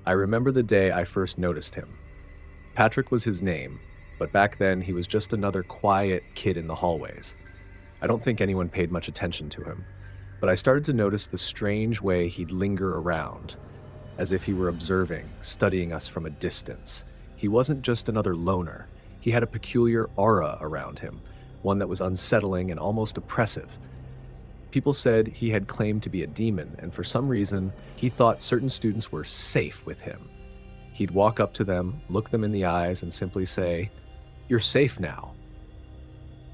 I remember the day I first noticed him. Patrick was his name, but back then he was just another quiet kid in the hallways. I don't think anyone paid much attention to him, but I started to notice the strange way he'd linger around, as if he were observing, studying us from a distance. He wasn't just another loner. He had a peculiar aura around him, one that was unsettling and almost oppressive. People said he had claimed to be a demon, and for some reason, he thought certain students were safe with him. He'd walk up to them, look them in the eyes, and simply say, "You're safe now."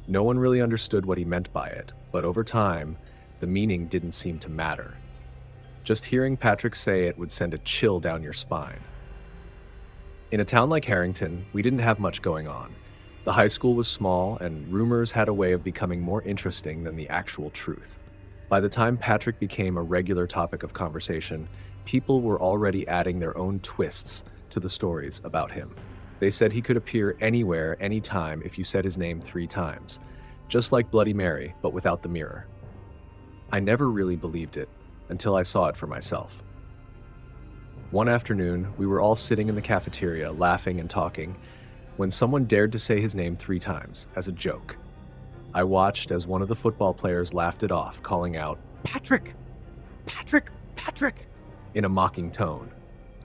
No one really understood what he meant by it, but over time, the meaning didn't seem to matter. Just hearing Patrick say it would send a chill down your spine. In a town like Harrington, we didn't have much going on. The high school was small, and rumors had a way of becoming more interesting than the actual truth. By the time Patrick became a regular topic of conversation, people were already adding their own twists to the stories about him. They said he could appear anywhere, anytime if you said his name 3 times, just like Bloody Mary, but without the mirror. I never really believed it until I saw it for myself. One afternoon, we were all sitting in the cafeteria, laughing and talking, when someone dared to say his name 3 times, as a joke. I watched as one of the football players laughed it off, calling out, "Patrick! Patrick! Patrick!" in a mocking tone.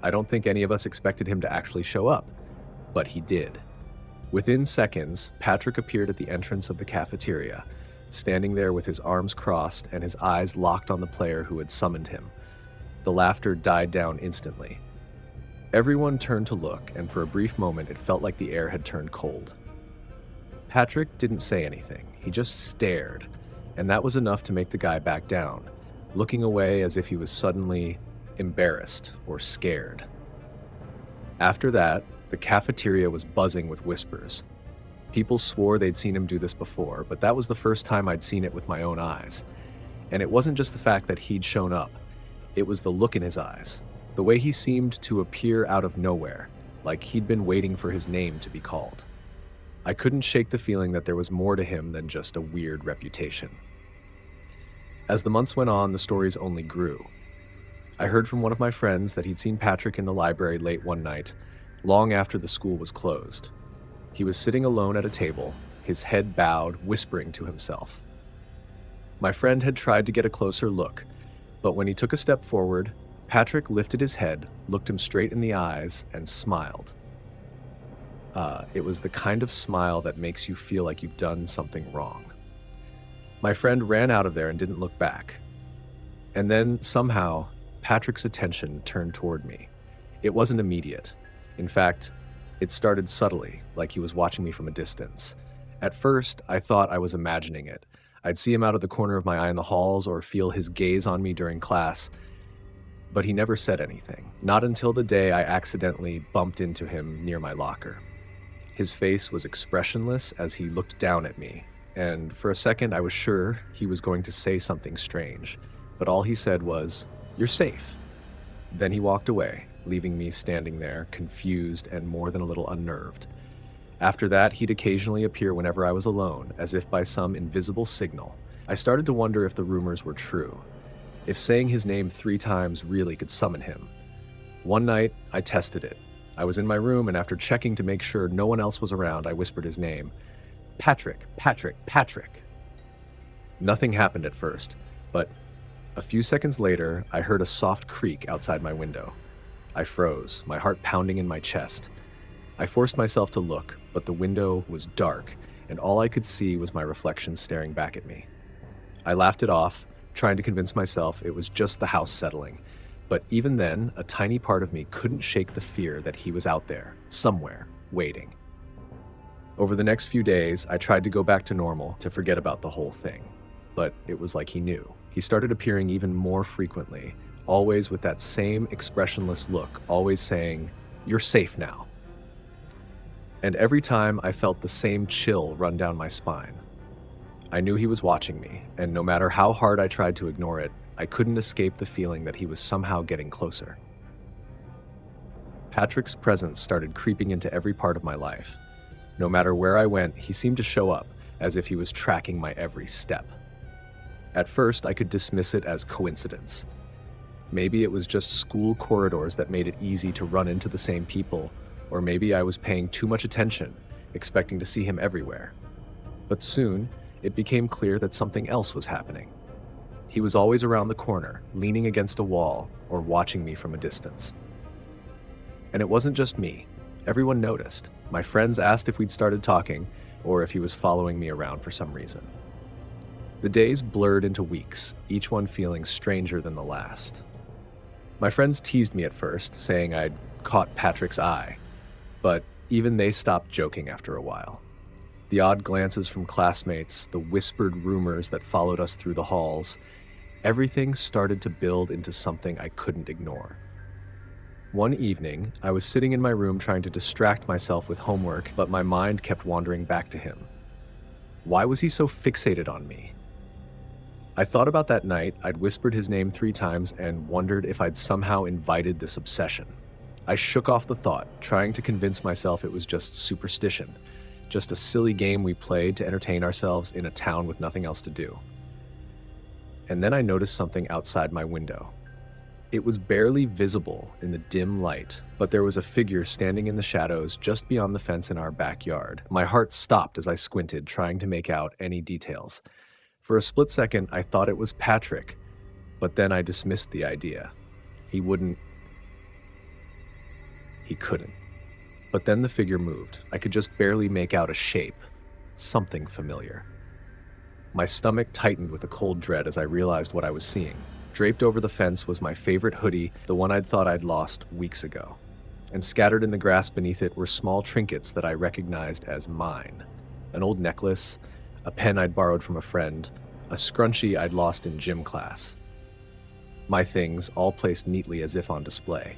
I don't think any of us expected him to actually show up, but he did. Within seconds, Patrick appeared at the entrance of the cafeteria, standing there with his arms crossed and his eyes locked on the player who had summoned him. The laughter died down instantly. Everyone turned to look, and for a brief moment it felt like the air had turned cold. Patrick didn't say anything, he just stared, and that was enough to make the guy back down, looking away as if he was suddenly embarrassed or scared. After that, the cafeteria was buzzing with whispers. People swore they'd seen him do this before, but that was the first time I'd seen it with my own eyes. And it wasn't just the fact that he'd shown up, it was the look in his eyes, the way he seemed to appear out of nowhere, like he'd been waiting for his name to be called. I couldn't shake the feeling that there was more to him than just a weird reputation. As the months went on, the stories only grew. I heard from one of my friends that he'd seen Patrick in the library late one night, long after the school was closed. He was sitting alone at a table, his head bowed, whispering to himself. My friend had tried to get a closer look, but when he took a step forward, Patrick lifted his head, looked him straight in the eyes, and smiled. It was the kind of smile that makes you feel like you've done something wrong. My friend ran out of there and didn't look back. And then, somehow, Patrick's attention turned toward me. It wasn't immediate. In fact, it started subtly, like he was watching me from a distance. At first, I thought I was imagining it. I'd see him out of the corner of my eye in the halls or feel his gaze on me during class. But he never said anything, not until the day I accidentally bumped into him near my locker. His face was expressionless as he looked down at me, and for a second I was sure he was going to say something strange, but all he said was, "You're safe." Then he walked away, leaving me standing there, confused and more than a little unnerved. After that, he'd occasionally appear whenever I was alone, as if by some invisible signal. I started to wonder if the rumors were true, if saying his name 3 times really could summon him. One night, I tested it. I was in my room, and after checking to make sure no one else was around, I whispered his name. "Patrick, Patrick, Patrick." Nothing happened at first, but a few seconds later, I heard a soft creak outside my window. I froze, my heart pounding in my chest. I forced myself to look, but the window was dark, and all I could see was my reflection staring back at me. I laughed it off, trying to convince myself it was just the house settling. But even then, a tiny part of me couldn't shake the fear that he was out there, somewhere, waiting. Over the next few days, I tried to go back to normal, to forget about the whole thing. But it was like he knew. He started appearing even more frequently, always with that same expressionless look, always saying, "You're safe now." And every time I felt the same chill run down my spine. I knew he was watching me, and no matter how hard I tried to ignore it, I couldn't escape the feeling that he was somehow getting closer. Patrick's presence started creeping into every part of my life. No matter where I went, he seemed to show up, as if he was tracking my every step. At first, I could dismiss it as coincidence. Maybe it was just school corridors that made it easy to run into the same people, or maybe I was paying too much attention, expecting to see him everywhere. But soon, it became clear that something else was happening. He was always around the corner, leaning against a wall, or watching me from a distance. And it wasn't just me. Everyone noticed. My friends asked if we'd started talking, or if he was following me around for some reason. The days blurred into weeks, each one feeling stranger than the last. My friends teased me at first, saying I'd caught Patrick's eye, but even they stopped joking after a while. The odd glances from classmates, the whispered rumors that followed us through the halls, everything started to build into something I couldn't ignore. One evening, I was sitting in my room trying to distract myself with homework, but my mind kept wandering back to him. Why was he so fixated on me? I thought about that night I'd whispered his name 3 times and wondered if I'd somehow invited this obsession. I shook off the thought, trying to convince myself it was just superstition, just a silly game we played to entertain ourselves in a town with nothing else to do. And then I noticed something outside my window. It was barely visible in the dim light, but there was a figure standing in the shadows just beyond the fence in our backyard. My heart stopped as I squinted, trying to make out any details. For a split second, I thought it was Patrick, but then I dismissed the idea. He couldn't. But then the figure moved. I could just barely make out a shape, something familiar. My stomach tightened with a cold dread as I realized what I was seeing. Draped over the fence was my favorite hoodie, the one I'd thought I'd lost weeks ago. And scattered in the grass beneath it were small trinkets that I recognized as mine. An old necklace, a pen I'd borrowed from a friend, a scrunchie I'd lost in gym class. My things, all placed neatly as if on display.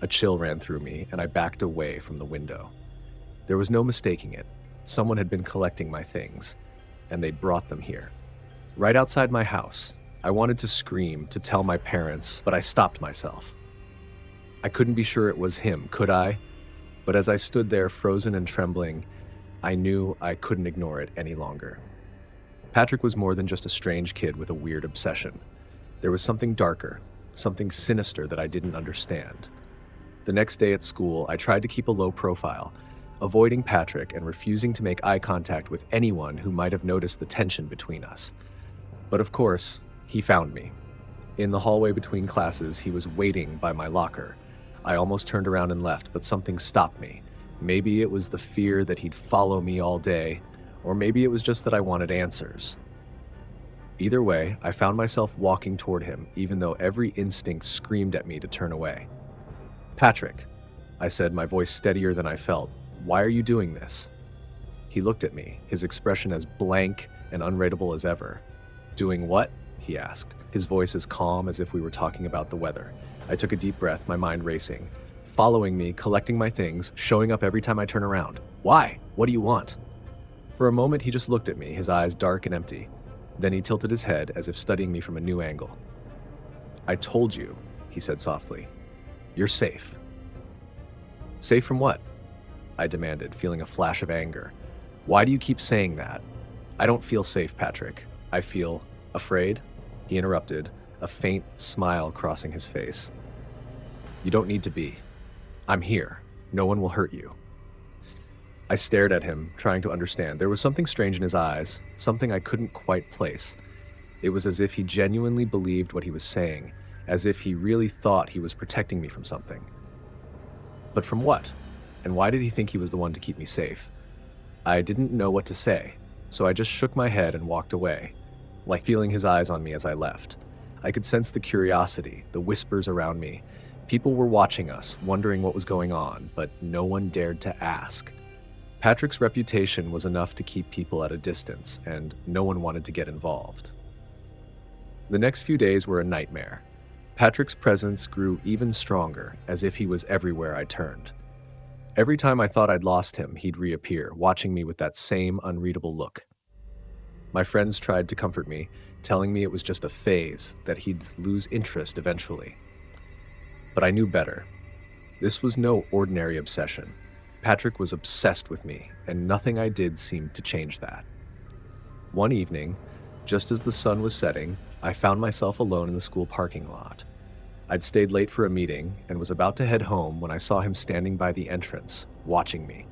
A chill ran through me, and I backed away from the window. There was no mistaking it. Someone had been collecting my things, and they'd brought them here. Right outside my house. I wanted to scream, to tell my parents, but I stopped myself. I couldn't be sure it was him, could I? But as I stood there, frozen and trembling, I knew I couldn't ignore it any longer. Patrick was more than just a strange kid with a weird obsession. There was something darker, something sinister that I didn't understand. The next day at school, I tried to keep a low profile, avoiding Patrick and refusing to make eye contact with anyone who might have noticed the tension between us. But of course, he found me. In the hallway between classes, he was waiting by my locker. I almost turned around and left, but something stopped me. Maybe it was the fear that he'd follow me all day, or maybe it was just that I wanted answers. Either way, I found myself walking toward him, even though every instinct screamed at me to turn away. "Patrick," I said, my voice steadier than I felt, "why are you doing this?" He looked at me, his expression as blank and unreadable as ever. "Doing what?" he asked, his voice as calm as if we were talking about the weather. I took a deep breath, my mind racing. Following me, collecting my things, showing up every time I turn around. "Why? What do you want?" For a moment, he just looked at me, his eyes dark and empty. Then he tilted his head as if studying me from a new angle. "I told you," he said softly. "You're safe." "Safe from what?" I demanded, feeling a flash of anger. "Why do you keep saying that?" "I don't feel safe, Patrick. I feel afraid," he interrupted, a faint smile crossing his face. "You don't need to be. I'm here. No one will hurt you." I stared at him, trying to understand. There was something strange in his eyes, something I couldn't quite place. It was as if he genuinely believed what he was saying, as if he really thought he was protecting me from something. But from what? And why did he think he was the one to keep me safe? I didn't know what to say, so I just shook my head and walked away, like feeling his eyes on me as I left. I could sense the curiosity, the whispers around me. People were watching us, wondering what was going on, but no one dared to ask. Patrick's reputation was enough to keep people at a distance, and no one wanted to get involved. The next few days were a nightmare. Patrick's presence grew even stronger, as if he was everywhere I turned. Every time I thought I'd lost him, he'd reappear, watching me with that same unreadable look. My friends tried to comfort me, telling me it was just a phase, that he'd lose interest eventually. But I knew better. This was no ordinary obsession. Patrick was obsessed with me, and nothing I did seemed to change that. One evening, just as the sun was setting, I found myself alone in the school parking lot. I'd stayed late for a meeting and was about to head home when I saw him standing by the entrance, watching me.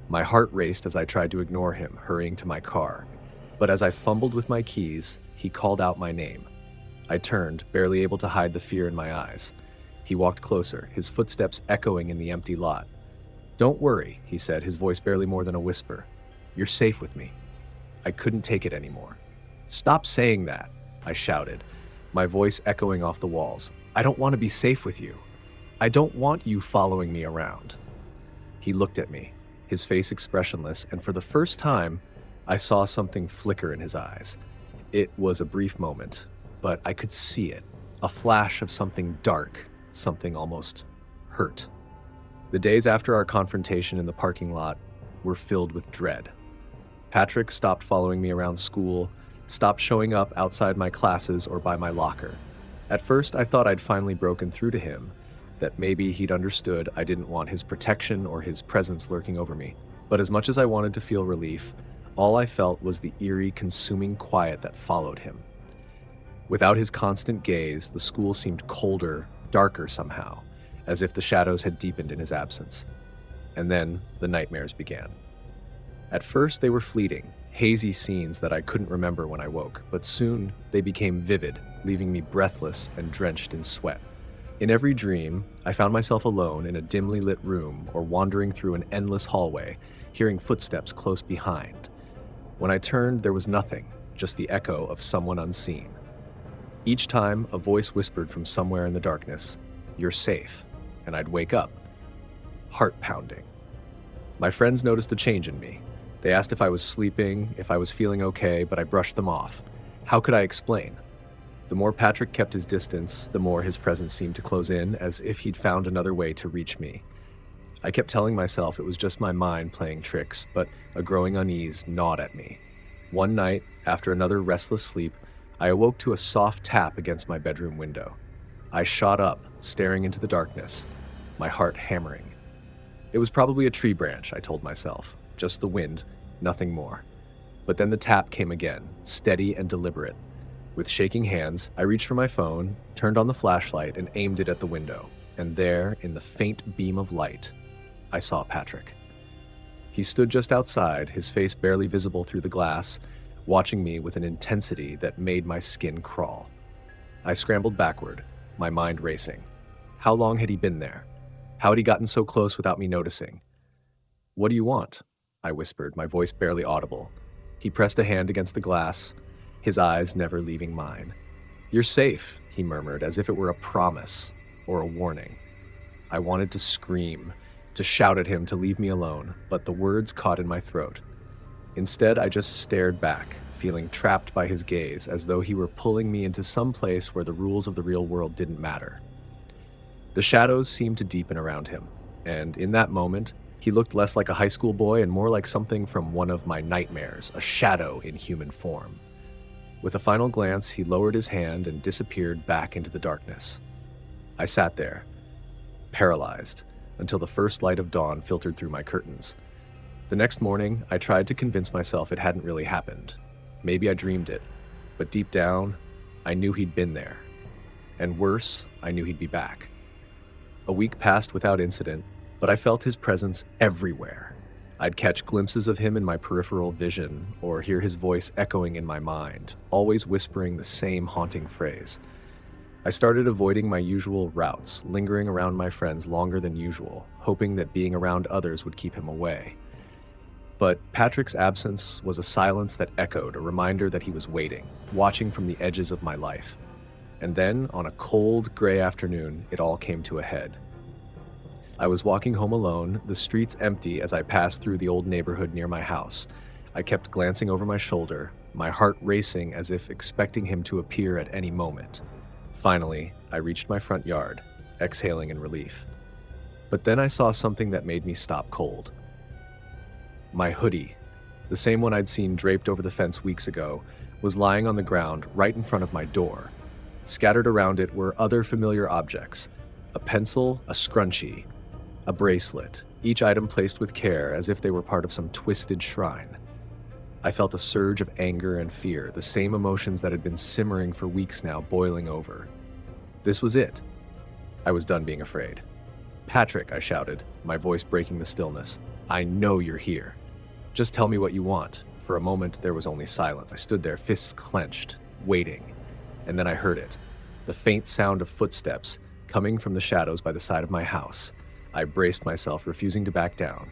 My heart raced as I tried to ignore him, hurrying to my car. But as I fumbled with my keys, he called out my name. I turned, barely able to hide the fear in my eyes. He walked closer, his footsteps echoing in the empty lot. "Don't worry," he said, his voice barely more than a whisper. "You're safe with me." I couldn't take it anymore. "Stop saying that," I shouted, my voice echoing off the walls. "I don't want to be safe with you. I don't want you following me around." He looked at me, his face expressionless, and for the first time, I saw something flicker in his eyes. It was a brief moment, but I could see it, a flash of something dark, something almost hurt. The days after our confrontation in the parking lot were filled with dread. Patrick stopped following me around school, stopped showing up outside my classes or by my locker. At first, I thought I'd finally broken through to him, that maybe he'd understood I didn't want his protection or his presence lurking over me. But as much as I wanted to feel relief, all I felt was the eerie, consuming quiet that followed him. Without his constant gaze, the school seemed colder, darker somehow, as if the shadows had deepened in his absence. And then the nightmares began. At first, they were fleeting, hazy scenes that I couldn't remember when I woke, but soon they became vivid, leaving me breathless and drenched in sweat. In every dream, I found myself alone in a dimly lit room or wandering through an endless hallway, hearing footsteps close behind. When I turned, there was nothing, just the echo of someone unseen. Each time, a voice whispered from somewhere in the darkness, "You're safe," and I'd wake up, heart pounding. My friends noticed the change in me. They asked if I was sleeping, if I was feeling okay, but I brushed them off. How could I explain? The more Patrick kept his distance, the more his presence seemed to close in, as if he'd found another way to reach me. I kept telling myself it was just my mind playing tricks, but a growing unease gnawed at me. One night, after another restless sleep, I awoke to a soft tap against my bedroom window. I shot up, staring into the darkness, my heart hammering. It was probably a tree branch, I told myself. Just the wind, nothing more. But then the tap came again, steady and deliberate. With shaking hands, I reached for my phone, turned on the flashlight, and aimed it at the window. And there, in the faint beam of light, I saw Patrick. He stood just outside, his face barely visible through the glass, watching me with an intensity that made my skin crawl. I scrambled backward, my mind racing. How long had he been there? How had he gotten so close without me noticing? "What do you want?" I whispered, my voice barely audible. He pressed a hand against the glass, his eyes never leaving mine. "You're safe," he murmured, as if it were a promise or a warning. I wanted to scream, to shout at him to leave me alone, but the words caught in my throat. Instead, I just stared back, feeling trapped by his gaze, as though he were pulling me into some place where the rules of the real world didn't matter. The shadows seemed to deepen around him, and in that moment, he looked less like a high school boy and more like something from one of my nightmares, a shadow in human form. With a final glance, he lowered his hand and disappeared back into the darkness. I sat there, paralyzed, until the first light of dawn filtered through my curtains. The next morning, I tried to convince myself it hadn't really happened. Maybe I dreamed it, but deep down, I knew he'd been there. And worse, I knew he'd be back. A week passed without incident, but I felt his presence everywhere. I'd catch glimpses of him in my peripheral vision, or hear his voice echoing in my mind, always whispering the same haunting phrase. I started avoiding my usual routes, lingering around my friends longer than usual, hoping that being around others would keep him away. But Patrick's absence was a silence that echoed, a reminder that he was waiting, watching from the edges of my life. And then, on a cold, gray afternoon, it all came to a head. I was walking home alone, the streets empty as I passed through the old neighborhood near my house. I kept glancing over my shoulder, my heart racing as if expecting him to appear at any moment. Finally, I reached my front yard, exhaling in relief. But then I saw something that made me stop cold. My hoodie, the same one I'd seen draped over the fence weeks ago, was lying on the ground right in front of my door. Scattered around it were other familiar objects: a pencil, a scrunchie, a bracelet, each item placed with care as if they were part of some twisted shrine. I felt a surge of anger and fear, the same emotions that had been simmering for weeks now boiling over. This was it. I was done being afraid. "Patrick," I shouted, my voice breaking the stillness. "I know you're here. Just tell me what you want." For a moment, there was only silence. I stood there, fists clenched, waiting. And then I heard it. The faint sound of footsteps coming from the shadows by the side of my house. I braced myself, refusing to back down.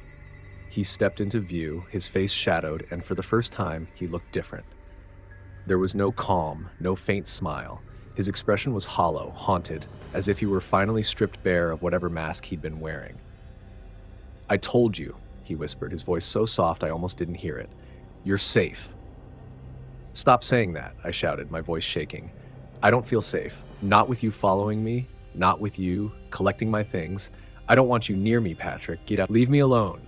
He stepped into view, his face shadowed, and for the first time, he looked different. There was no calm, no faint smile. His expression was hollow, haunted, as if he were finally stripped bare of whatever mask he'd been wearing. "I told you," he whispered, his voice so soft I almost didn't hear it. "You're safe." "Stop saying that," I shouted, my voice shaking. "I don't feel safe. Not with you following me, not with you collecting my things. I don't want you near me, Patrick. Get out. Leave me alone."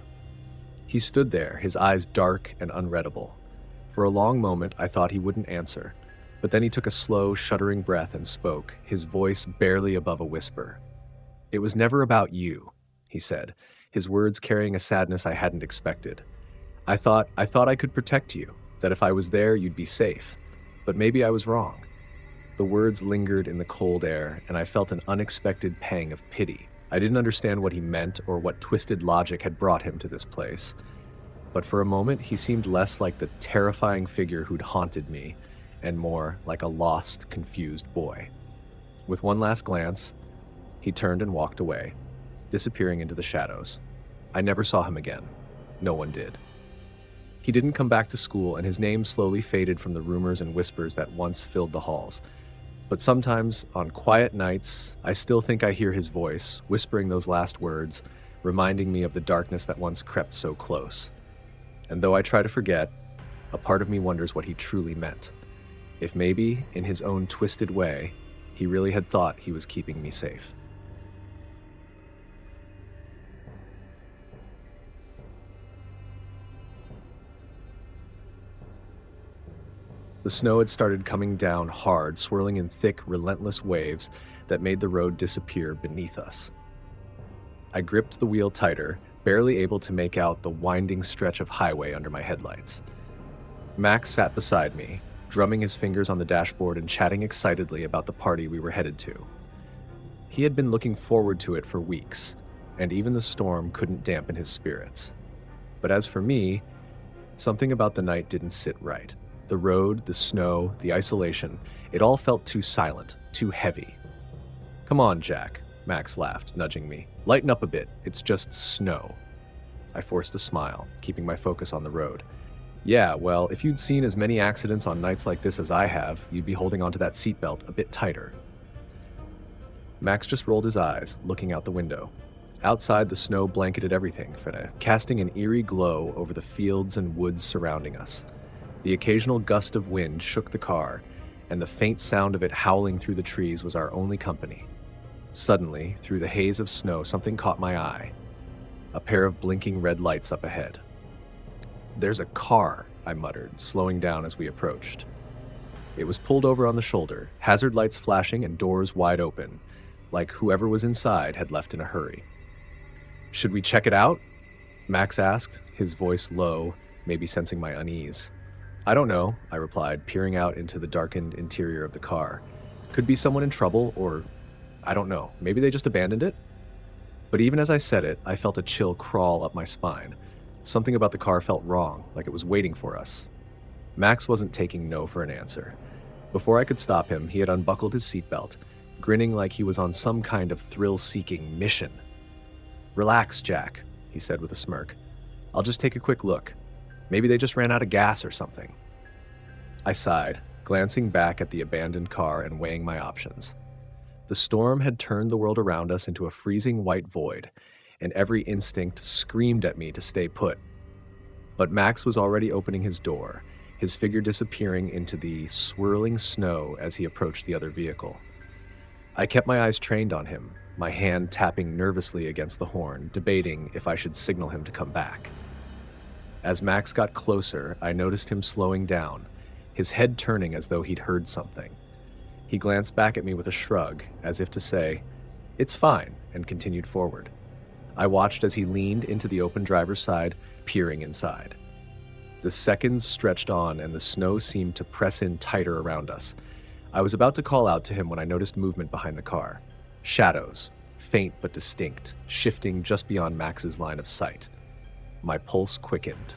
He stood there, his eyes dark and unreadable. For a long moment, I thought he wouldn't answer, but then he took a slow, shuddering breath and spoke, his voice barely above a whisper. "It was never about you," he said, his words carrying a sadness I hadn't expected. I thought I could protect you, that if I was there, you'd be safe. But maybe I was wrong." The words lingered in the cold air, and I felt an unexpected pang of pity. I didn't understand what he meant or what twisted logic had brought him to this place. But for a moment, he seemed less like the terrifying figure who'd haunted me, and more like a lost, confused boy. With one last glance, he turned and walked away, disappearing into the shadows. I never saw him again. No one did. He didn't come back to school, and his name slowly faded from the rumors and whispers that once filled the halls. But sometimes, on quiet nights, I still think I hear his voice, whispering those last words, reminding me of the darkness that once crept so close. And though I try to forget, a part of me wonders what he truly meant. If maybe, in his own twisted way, he really had thought he was keeping me safe. The snow had started coming down hard, swirling in thick, relentless waves that made the road disappear beneath us. I gripped the wheel tighter, barely able to make out the winding stretch of highway under my headlights. Max sat beside me, drumming his fingers on the dashboard and chatting excitedly about the party we were headed to. He had been looking forward to it for weeks, and even the storm couldn't dampen his spirits. But as for me, something about the night didn't sit right. The road, the snow, the isolation, it all felt too silent, too heavy. "Come on, Jack," Max laughed, nudging me. "Lighten up a bit, it's just snow." I forced a smile, keeping my focus on the road. "Yeah, well, if you'd seen as many accidents on nights like this as I have, you'd be holding onto that seatbelt a bit tighter." Max just rolled his eyes, looking out the window. Outside, the snow blanketed everything, casting an eerie glow over the fields and woods surrounding us. The occasional gust of wind shook the car, and the faint sound of it howling through the trees was our only company. Suddenly, through the haze of snow, something caught my eye. A pair of blinking red lights up ahead. "There's a car," I muttered, slowing down as we approached. It was pulled over on the shoulder, hazard lights flashing and doors wide open, like whoever was inside had left in a hurry. "Should we check it out?" Max asked, his voice low, maybe sensing my unease. "I don't know," I replied, peering out into the darkened interior of the car. "Could be someone in trouble, or I don't know, maybe they just abandoned it?" But even as I said it, I felt a chill crawl up my spine. Something about the car felt wrong, like it was waiting for us. Max wasn't taking no for an answer. Before I could stop him, he had unbuckled his seatbelt, grinning like he was on some kind of thrill-seeking mission. "Relax, Jack," he said with a smirk. "I'll just take a quick look. Maybe they just ran out of gas or something." I sighed, glancing back at the abandoned car and weighing my options. The storm had turned the world around us into a freezing white void, and every instinct screamed at me to stay put. But Max was already opening his door, his figure disappearing into the swirling snow as he approached the other vehicle. I kept my eyes trained on him, my hand tapping nervously against the horn, debating if I should signal him to come back. As Max got closer, I noticed him slowing down, his head turning as though he'd heard something. He glanced back at me with a shrug, as if to say, "It's fine," and continued forward. I watched as he leaned into the open driver's side, peering inside. The seconds stretched on, and the snow seemed to press in tighter around us. I was about to call out to him when I noticed movement behind the car. Shadows, faint but distinct, shifting just beyond Max's line of sight. My pulse quickened.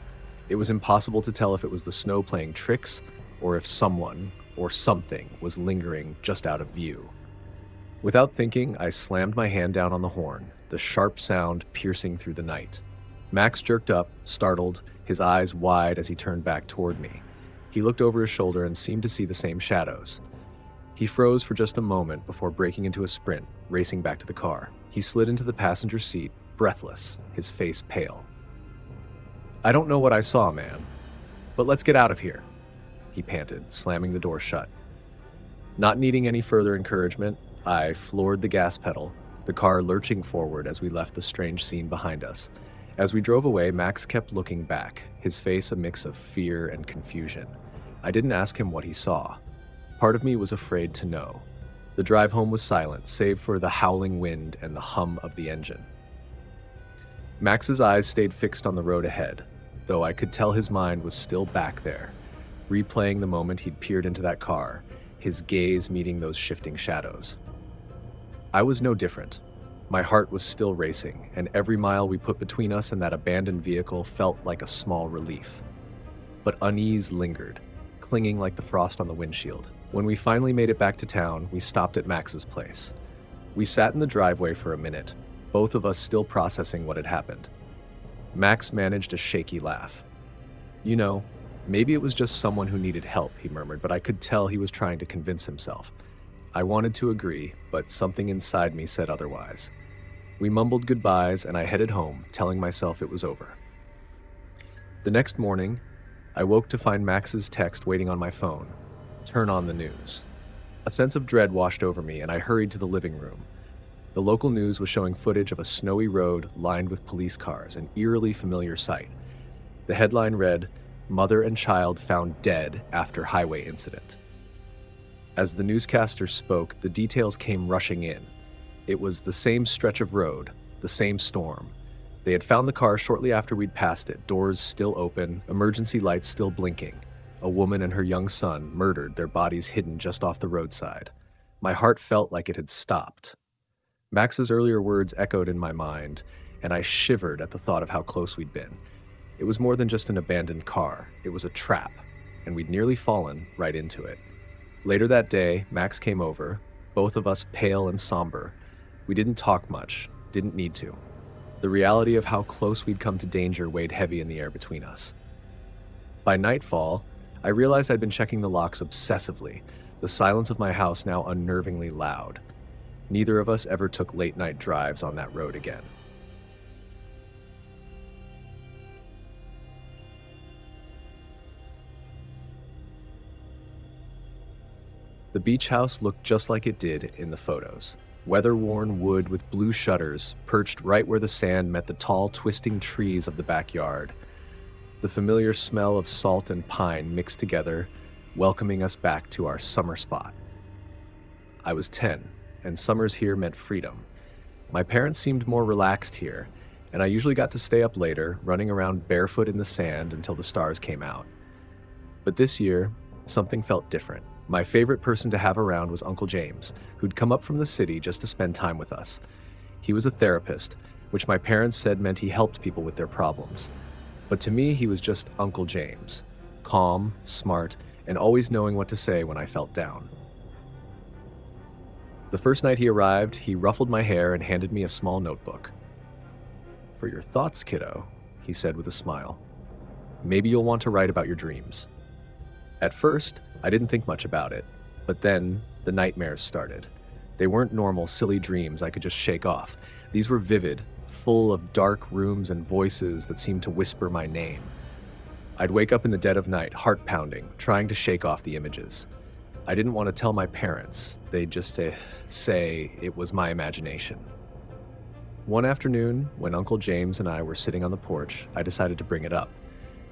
It was impossible to tell if it was the snow playing tricks or if someone or something was lingering just out of view. Without thinking, I slammed my hand down on the horn, the sharp sound piercing through the night. Max jerked up, startled, his eyes wide as he turned back toward me. He looked over his shoulder and seemed to see the same shadows. He froze for just a moment before breaking into a sprint, racing back to the car. He slid into the passenger seat, breathless, his face pale. "I don't know what I saw, man, but let's get out of here," he panted, slamming the door shut. Not needing any further encouragement, I floored the gas pedal, the car lurching forward as we left the strange scene behind us. As we drove away, Max kept looking back, his face a mix of fear and confusion. I didn't ask him what he saw. Part of me was afraid to know. The drive home was silent, save for the howling wind and the hum of the engine. Max's eyes stayed fixed on the road ahead, though I could tell his mind was still back there, replaying the moment he'd peered into that car, his gaze meeting those shifting shadows. I was no different. My heart was still racing, and every mile we put between us and that abandoned vehicle felt like a small relief. But unease lingered, clinging like the frost on the windshield. When we finally made it back to town, we stopped at Max's place. We sat in the driveway for a minute, both of us still processing what had happened. Max managed a shaky laugh. "You know, maybe it was just someone who needed help," he murmured, but I could tell he was trying to convince himself. I wanted to agree, but something inside me said otherwise. We mumbled goodbyes and I headed home, telling myself it was over. The next morning, I woke to find Max's text waiting on my phone. "Turn on the news." A sense of dread washed over me and I hurried to the living room. The local news was showing footage of a snowy road lined with police cars, an eerily familiar sight. The headline read, "Mother and child found dead after highway incident." As the newscaster spoke, the details came rushing in. It was the same stretch of road, the same storm. They had found the car shortly after we'd passed it, doors still open, emergency lights still blinking. A woman and her young son murdered, their bodies hidden just off the roadside. My heart felt like it had stopped. Max's earlier words echoed in my mind, and I shivered at the thought of how close we'd been. It was more than just an abandoned car. It was a trap, and we'd nearly fallen right into it. Later that day, Max came over, both of us pale and somber. We didn't talk much, didn't need to. The reality of how close we'd come to danger weighed heavy in the air between us. By nightfall, I realized I'd been checking the locks obsessively, the silence of my house now unnervingly loud. Neither of us ever took late-night drives on that road again. The beach house looked just like it did in the photos. Weather-worn wood with blue shutters, perched right where the sand met the tall, twisting trees of the backyard. The familiar smell of salt and pine mixed together, welcoming us back to our summer spot. I was 10, and summers here meant freedom. My parents seemed more relaxed here, and I usually got to stay up later, running around barefoot in the sand until the stars came out. But this year, something felt different. My favorite person to have around was Uncle James, who'd come up from the city just to spend time with us. He was a therapist, which my parents said meant he helped people with their problems. But to me, he was just Uncle James, calm, smart, and always knowing what to say when I felt down. The first night he arrived, he ruffled my hair and handed me a small notebook. "For your thoughts, kiddo," he said with a smile. "Maybe you'll want to write about your dreams." At first, I didn't think much about it, but then the nightmares started. They weren't normal, silly dreams I could just shake off. These were vivid, full of dark rooms and voices that seemed to whisper my name. I'd wake up in the dead of night, heart pounding, trying to shake off the images. I didn't want to tell my parents. They'd just say it was my imagination. One afternoon, when Uncle James and I were sitting on the porch, I decided to bring it up.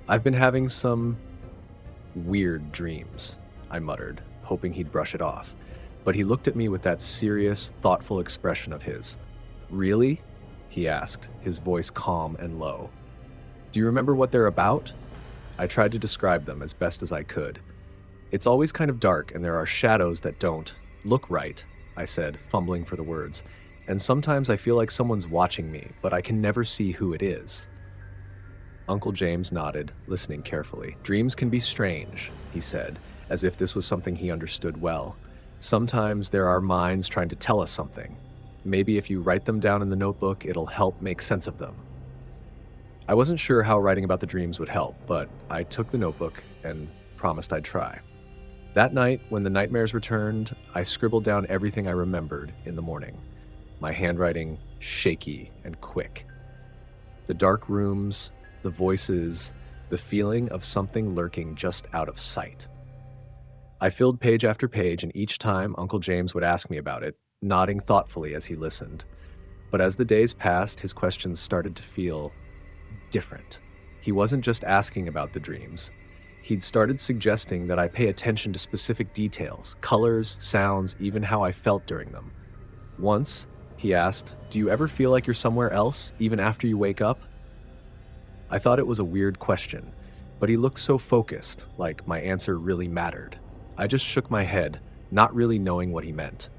"I've been having some weird dreams," I muttered, hoping he'd brush it off. But he looked at me with that serious, thoughtful expression of his. "Really?" he asked, his voice calm and low. "Do you remember what they're about?" I tried to describe them as best as I could. "It's always kind of dark and there are shadows that don't look right, I said, fumbling for the words. And sometimes I feel like someone's watching me, but I can never see who it is. Uncle James nodded, listening carefully. Dreams can be strange, he said, as if this was something he understood well. Sometimes there are minds trying to tell us something. Maybe if you write them down in the notebook, it'll help make sense of them. I wasn't sure how writing about the dreams would help, but I took the notebook and promised I'd try. That night, when the nightmares returned, I scribbled down everything I remembered in the morning, my handwriting shaky and quick. The dark rooms, the voices, the feeling of something lurking just out of sight. I filled page after page, and each time Uncle James would ask me about it, nodding thoughtfully as he listened. But as the days passed, his questions started to feel different. He wasn't just asking about the dreams. He'd started suggesting that I pay attention to specific details, colors, sounds, even how I felt during them. Once, he asked, "Do you ever feel like you're somewhere else, even after you wake up?" I thought it was a weird question, but he looked so focused, like my answer really mattered. I just shook my head, not really knowing what he meant.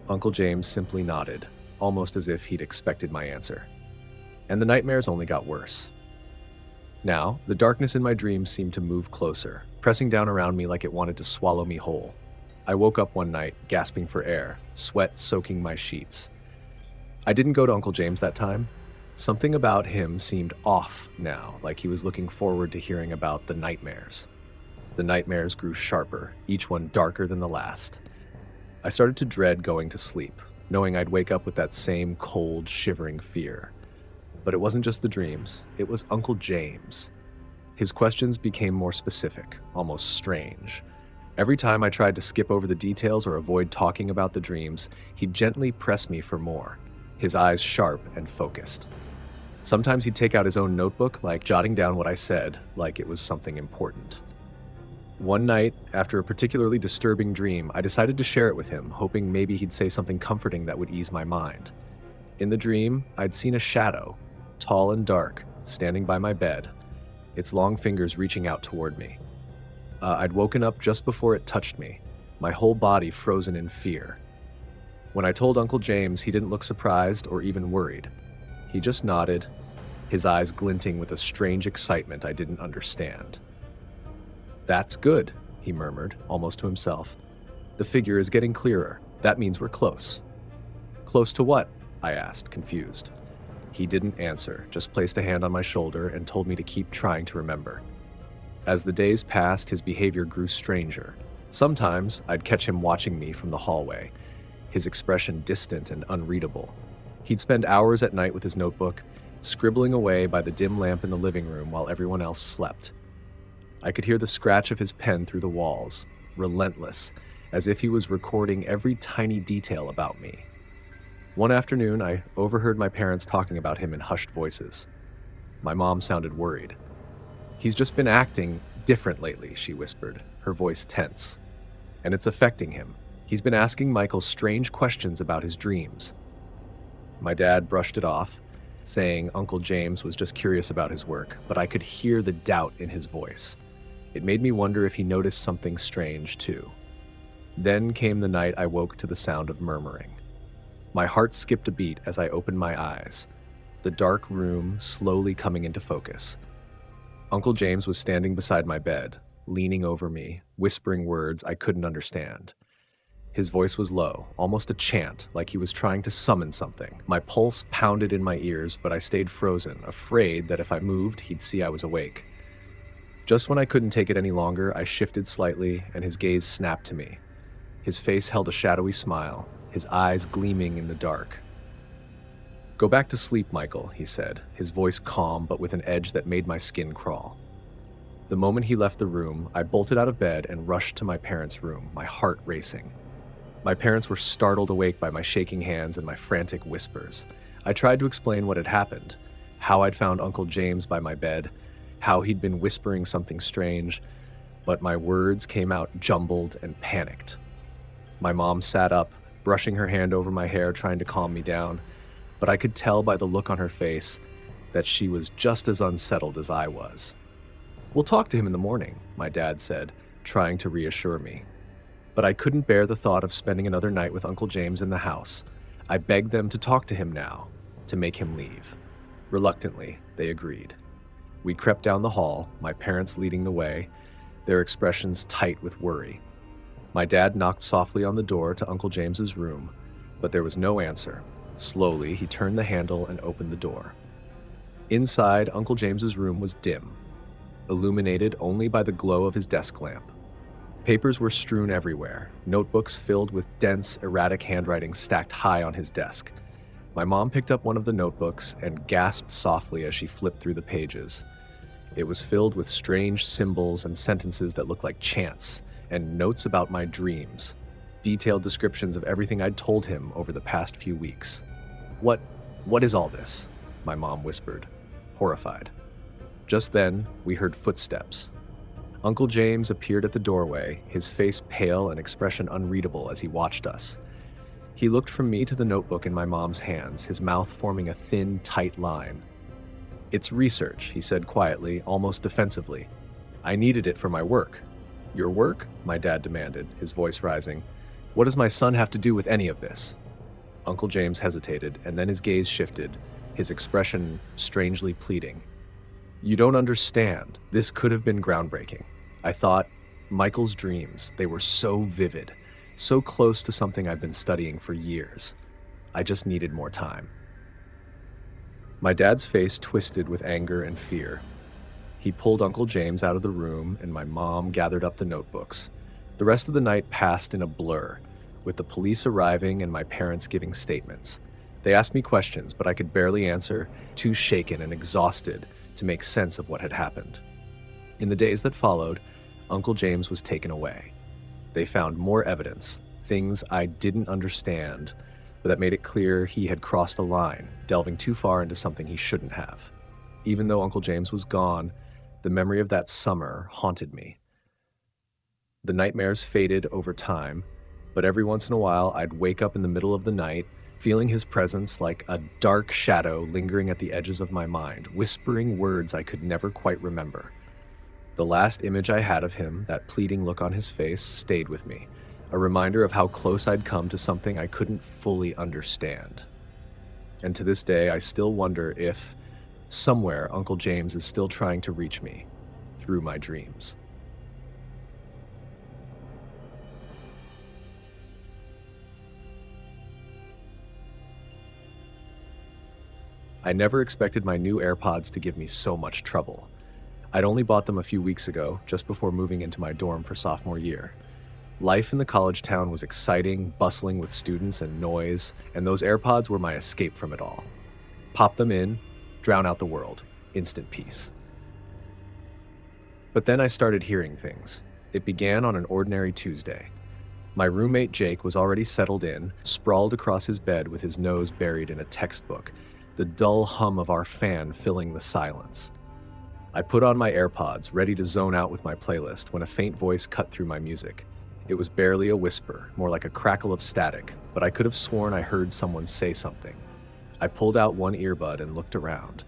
Uncle James simply nodded, almost as if he'd expected my answer. And the nightmares only got worse. Now, the darkness in my dreams seemed to move closer, pressing down around me like it wanted to swallow me whole. I woke up one night, gasping for air, sweat soaking my sheets. I didn't go to Uncle James that time. Something about him seemed off now, like he was looking forward to hearing about the nightmares. The nightmares grew sharper, each one darker than the last. I started to dread going to sleep, knowing I'd wake up with that same cold, shivering fear. But it wasn't just the dreams, it was Uncle James. His questions became more specific, almost strange. Every time I tried to skip over the details or avoid talking about the dreams, he'd gently press me for more, his eyes sharp and focused. Sometimes he'd take out his own notebook, like jotting down what I said, like it was something important. One night, after a particularly disturbing dream, I decided to share it with him, hoping maybe he'd say something comforting that would ease my mind. In the dream, I'd seen a shadow, tall and dark, standing by my bed, its long fingers reaching out toward me. I'd woken up just before it touched me, my whole body frozen in fear. When I told Uncle James, he didn't look surprised or even worried. He just nodded, his eyes glinting with a strange excitement I didn't understand. "That's good," he murmured, almost to himself. "The figure is getting clearer. That means we're close." "Close to what?" I asked, confused. He didn't answer, just placed a hand on my shoulder and told me to keep trying to remember. As the days passed, his behavior grew stranger. Sometimes I'd catch him watching me from the hallway, his expression distant and unreadable. He'd spend hours at night with his notebook, scribbling away by the dim lamp in the living room while everyone else slept. I could hear the scratch of his pen through the walls, relentless, as if he was recording every tiny detail about me. One afternoon, I overheard my parents talking about him in hushed voices. My mom sounded worried. "He's just been acting different lately," she whispered, her voice tense. "And it's affecting him. He's been asking Michael strange questions about his dreams." My dad brushed it off, saying Uncle James was just curious about his work, but I could hear the doubt in his voice. It made me wonder if he noticed something strange, too. Then came the night I woke to the sound of murmuring. My heart skipped a beat as I opened my eyes, the dark room slowly coming into focus. Uncle James was standing beside my bed, leaning over me, whispering words I couldn't understand. His voice was low, almost a chant, like he was trying to summon something. My pulse pounded in my ears, but I stayed frozen, afraid that if I moved, he'd see I was awake. Just when I couldn't take it any longer, I shifted slightly, and his gaze snapped to me. His face held a shadowy smile, his eyes gleaming in the dark. "Go back to sleep, Michael," he said, his voice calm but with an edge that made my skin crawl. The moment he left the room, I bolted out of bed and rushed to my parents' room, my heart racing. My parents were startled awake by my shaking hands and my frantic whispers. I tried to explain what had happened, how I'd found Uncle James by my bed, how he'd been whispering something strange, but my words came out jumbled and panicked. My mom sat up, brushing her hand over my hair, trying to calm me down, but I could tell by the look on her face that she was just as unsettled as I was. "We'll talk to him in the morning," my dad said, trying to reassure me. But I couldn't bear the thought of spending another night with Uncle James in the house. I begged them to talk to him now, to make him leave. Reluctantly, they agreed. We crept down the hall, my parents leading the way, their expressions tight with worry. My dad knocked softly on the door to Uncle James's room, but there was no answer. Slowly, he turned the handle and opened the door. Inside, Uncle James's room was dim, illuminated only by the glow of his desk lamp. Papers were strewn everywhere, notebooks filled with dense, erratic handwriting stacked high on his desk. My mom picked up one of the notebooks and gasped softly as she flipped through the pages. It was filled with strange symbols and sentences that looked like chants, and notes about my dreams, detailed descriptions of everything I'd told him over the past few weeks. What is all this?" my mom whispered, horrified. Just then, we heard footsteps. Uncle James appeared at the doorway, his face pale and expression unreadable as he watched us. He looked from me to the notebook in my mom's hands, his mouth forming a thin, tight line. "It's research," he said quietly, almost defensively. "I needed it for my work." "Your work?" my dad demanded, his voice rising. "What does my son have to do with any of this?" Uncle James hesitated, and then his gaze shifted, his expression strangely pleading. "You don't understand. This could have been groundbreaking. I thought, Michael's dreams, they were so vivid, so close to something I've been studying for years. I just needed more time." My dad's face twisted with anger and fear. He pulled Uncle James out of the room, and my mom gathered up the notebooks. The rest of the night passed in a blur, with the police arriving and my parents giving statements. They asked me questions, but I could barely answer, too shaken and exhausted to make sense of what had happened. In the days that followed, Uncle James was taken away. They found more evidence, things I didn't understand, but that made it clear he had crossed a line, delving too far into something he shouldn't have. Even though Uncle James was gone, the memory of that summer haunted me. The nightmares faded over time, but every once in a while I'd wake up in the middle of the night, feeling his presence like a dark shadow lingering at the edges of my mind, whispering words I could never quite remember. The last image I had of him, that pleading look on his face, stayed with me, a reminder of how close I'd come to something I couldn't fully understand. And to this day, I still wonder if, somewhere, Uncle James is still trying to reach me through my dreams. I never expected my new AirPods to give me so much trouble. I'd only bought them a few weeks ago, just before moving into my dorm for sophomore year. Life in the college town was exciting, bustling with students and noise, and those AirPods were my escape from it all. Pop them in, drown out the world, instant peace. But then I started hearing things. It began on an ordinary Tuesday. My roommate Jake was already settled in, sprawled across his bed with his nose buried in a textbook, the dull hum of our fan filling the silence. I put on my AirPods, ready to zone out with my playlist, when a faint voice cut through my music. It was barely a whisper, more like a crackle of static, but I could have sworn I heard someone say something. I pulled out one earbud and looked around.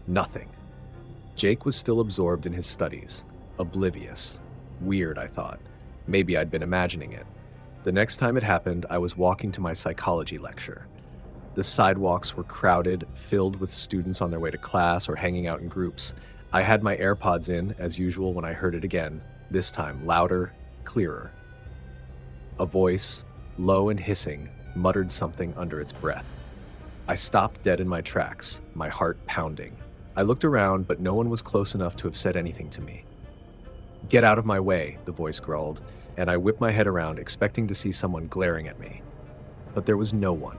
Nothing. Jake was still absorbed in his studies, oblivious. Weird, I thought. Maybe I'd been imagining it. The next time it happened, I was walking to my psychology lecture. The sidewalks were crowded, filled with students on their way to class or hanging out in groups. I had my AirPods in, as usual, when I heard it again, this time louder, clearer. A voice, low and hissing, muttered something under its breath. I stopped dead in my tracks, my heart pounding. I looked around, but no one was close enough to have said anything to me. "Get out of my way," the voice growled, and I whipped my head around, expecting to see someone glaring at me. But there was no one.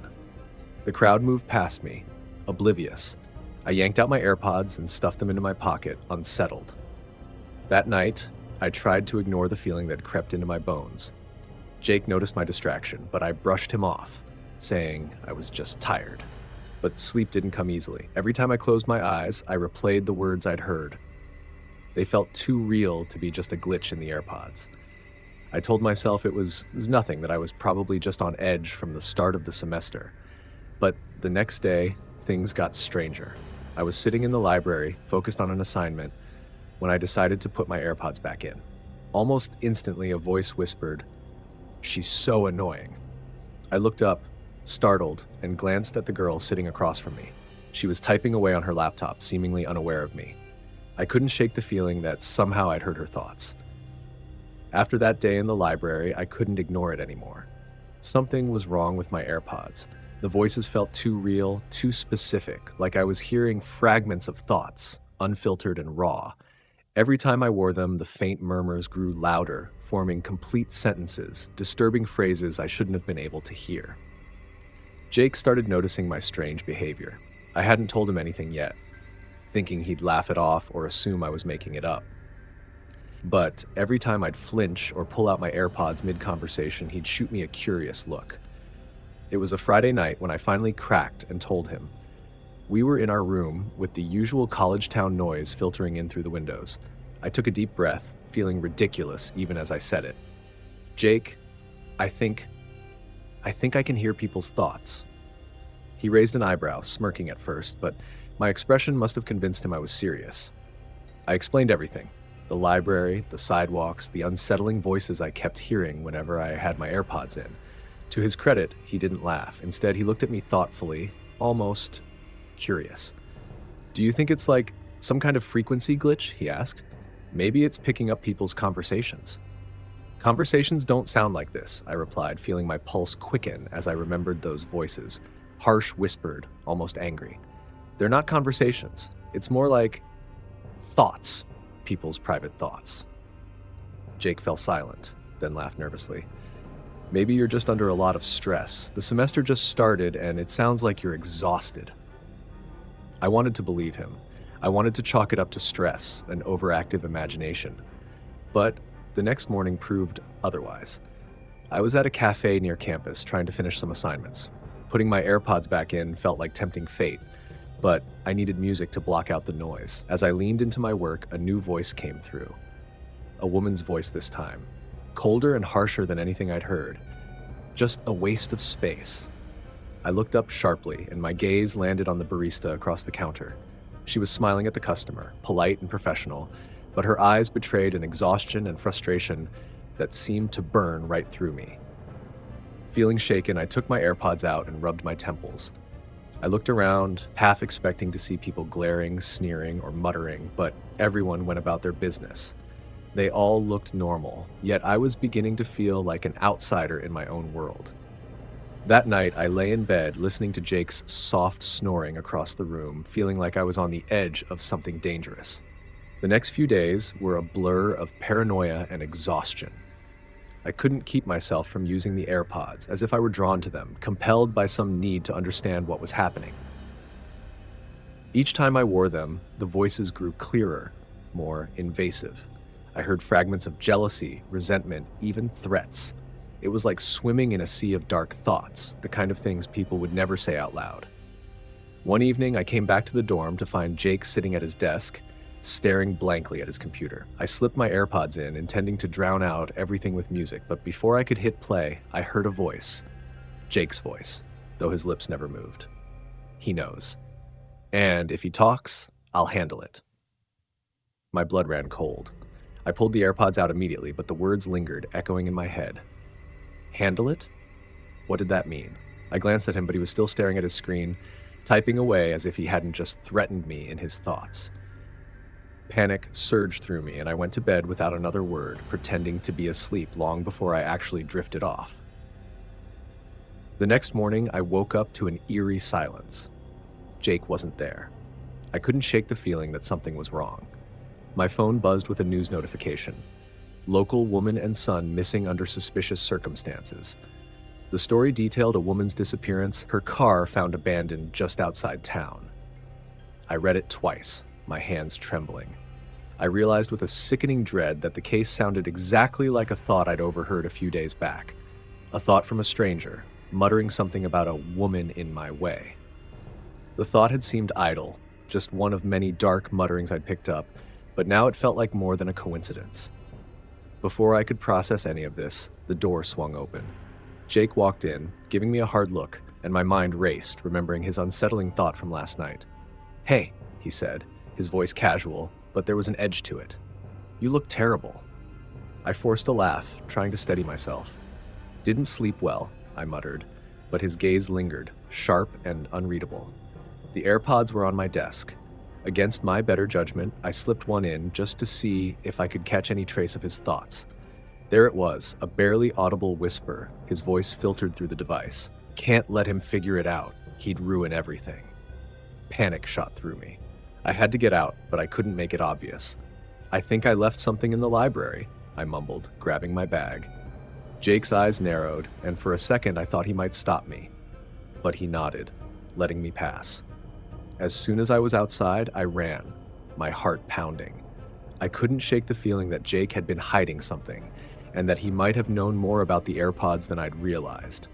The crowd moved past me, oblivious. I yanked out my AirPods and stuffed them into my pocket, unsettled. That night, I tried to ignore the feeling that crept into my bones. Jake noticed my distraction, but I brushed him off, saying I was just tired. But sleep didn't come easily. Every time I closed my eyes, I replayed the words I'd heard. They felt too real to be just a glitch in the AirPods. I told myself it was nothing, that I was probably just on edge from the start of the semester. But the next day, things got stranger. I was sitting in the library, focused on an assignment, when I decided to put my AirPods back in. Almost instantly, a voice whispered, She's so annoying. I looked up, startled, and glanced at the girl sitting across from me. She was typing away on her laptop, seemingly unaware of me. I couldn't shake the feeling that somehow I'd heard her thoughts. After that day in the library, I couldn't ignore it anymore. Something was wrong with my AirPods. The voices felt too real, too specific, like I was hearing fragments of thoughts, unfiltered and raw. Every time I wore them, the faint murmurs grew louder, forming complete sentences, disturbing phrases I shouldn't have been able to hear. Jake started noticing my strange behavior. I hadn't told him anything yet, thinking he'd laugh it off or assume I was making it up. But every time I'd flinch or pull out my AirPods mid-conversation, he'd shoot me a curious look. It was a Friday night when I finally cracked and told him. We were in our room with the usual college town noise filtering in through the windows. I took a deep breath, feeling ridiculous even as I said it. Jake, I think I can hear people's thoughts. He raised an eyebrow, smirking at first, but my expression must have convinced him I was serious. I explained everything. The library, the sidewalks, the unsettling voices I kept hearing whenever I had my AirPods in. To his credit, he didn't laugh. Instead, he looked at me thoughtfully, almost curious. Do you think it's like some kind of frequency glitch? He asked. Maybe it's picking up people's conversations. Conversations don't sound like this, I replied, feeling my pulse quicken as I remembered those voices. Harsh, whispered, almost angry. They're not conversations. It's more like thoughts, people's private thoughts. Jake fell silent, then laughed nervously. Maybe you're just under a lot of stress. The semester just started and it sounds like you're exhausted. I wanted to believe him. I wanted to chalk it up to stress, an overactive imagination. But the next morning proved otherwise. I was at a cafe near campus trying to finish some assignments. Putting my AirPods back in felt like tempting fate, but I needed music to block out the noise. As I leaned into my work, a new voice came through. A woman's voice this time, colder and harsher than anything I'd heard. Just a waste of space. I looked up sharply, and my gaze landed on the barista across the counter. She was smiling at the customer, polite and professional, but her eyes betrayed an exhaustion and frustration that seemed to burn right through me. Feeling shaken, I took my AirPods out and rubbed my temples. I looked around, half expecting to see people glaring, sneering, or muttering, but everyone went about their business. They all looked normal, yet I was beginning to feel like an outsider in my own world. That night, I lay in bed listening to Jake's soft snoring across the room, feeling like I was on the edge of something dangerous. The next few days were a blur of paranoia and exhaustion. I couldn't keep myself from using the AirPods, as if I were drawn to them, compelled by some need to understand what was happening. Each time I wore them, the voices grew clearer, more invasive. I heard fragments of jealousy, resentment, even threats. It was like swimming in a sea of dark thoughts, the kind of things people would never say out loud. One evening, I came back to the dorm to find Jake sitting at his desk, staring blankly at his computer. I slipped my AirPods in, intending to drown out everything with music, but before I could hit play, I heard a voice. Jake's voice, though his lips never moved. He knows. And if he talks, I'll handle it. My blood ran cold. I pulled the AirPods out immediately, but the words lingered, echoing in my head. Handle it? What did that mean? I glanced at him, but he was still staring at his screen, typing away as if he hadn't just threatened me in his thoughts. Panic surged through me, and I went to bed without another word, pretending to be asleep long before I actually drifted off. The next morning, I woke up to an eerie silence. Jake wasn't there. I couldn't shake the feeling that something was wrong. My phone buzzed with a news notification. Local woman and son missing under suspicious circumstances. The story detailed a woman's disappearance, her car found abandoned just outside town. I read it twice, my hands trembling. I realized with a sickening dread that the case sounded exactly like a thought I'd overheard a few days back. A thought from a stranger, muttering something about a woman in my way. The thought had seemed idle, just one of many dark mutterings I'd picked up, but now it felt like more than a coincidence. Before I could process any of this, the door swung open. Jake walked in, giving me a hard look, and my mind raced, remembering his unsettling thought from last night. "Hey," he said, his voice casual, but there was an edge to it. "You look terrible." I forced a laugh, trying to steady myself. Didn't sleep well, I muttered, but his gaze lingered, sharp and unreadable. The AirPods were on my desk. Against my better judgment, I slipped one in just to see if I could catch any trace of his thoughts. There it was, a barely audible whisper, his voice filtered through the device. Can't let him figure it out. He'd ruin everything. Panic shot through me. I had to get out, but I couldn't make it obvious. I think I left something in the library, I mumbled, grabbing my bag. Jake's eyes narrowed, and for a second I thought he might stop me. But he nodded, letting me pass. As soon as I was outside, I ran, my heart pounding. I couldn't shake the feeling that Jake had been hiding something, and that he might have known more about the AirPods than I'd realized.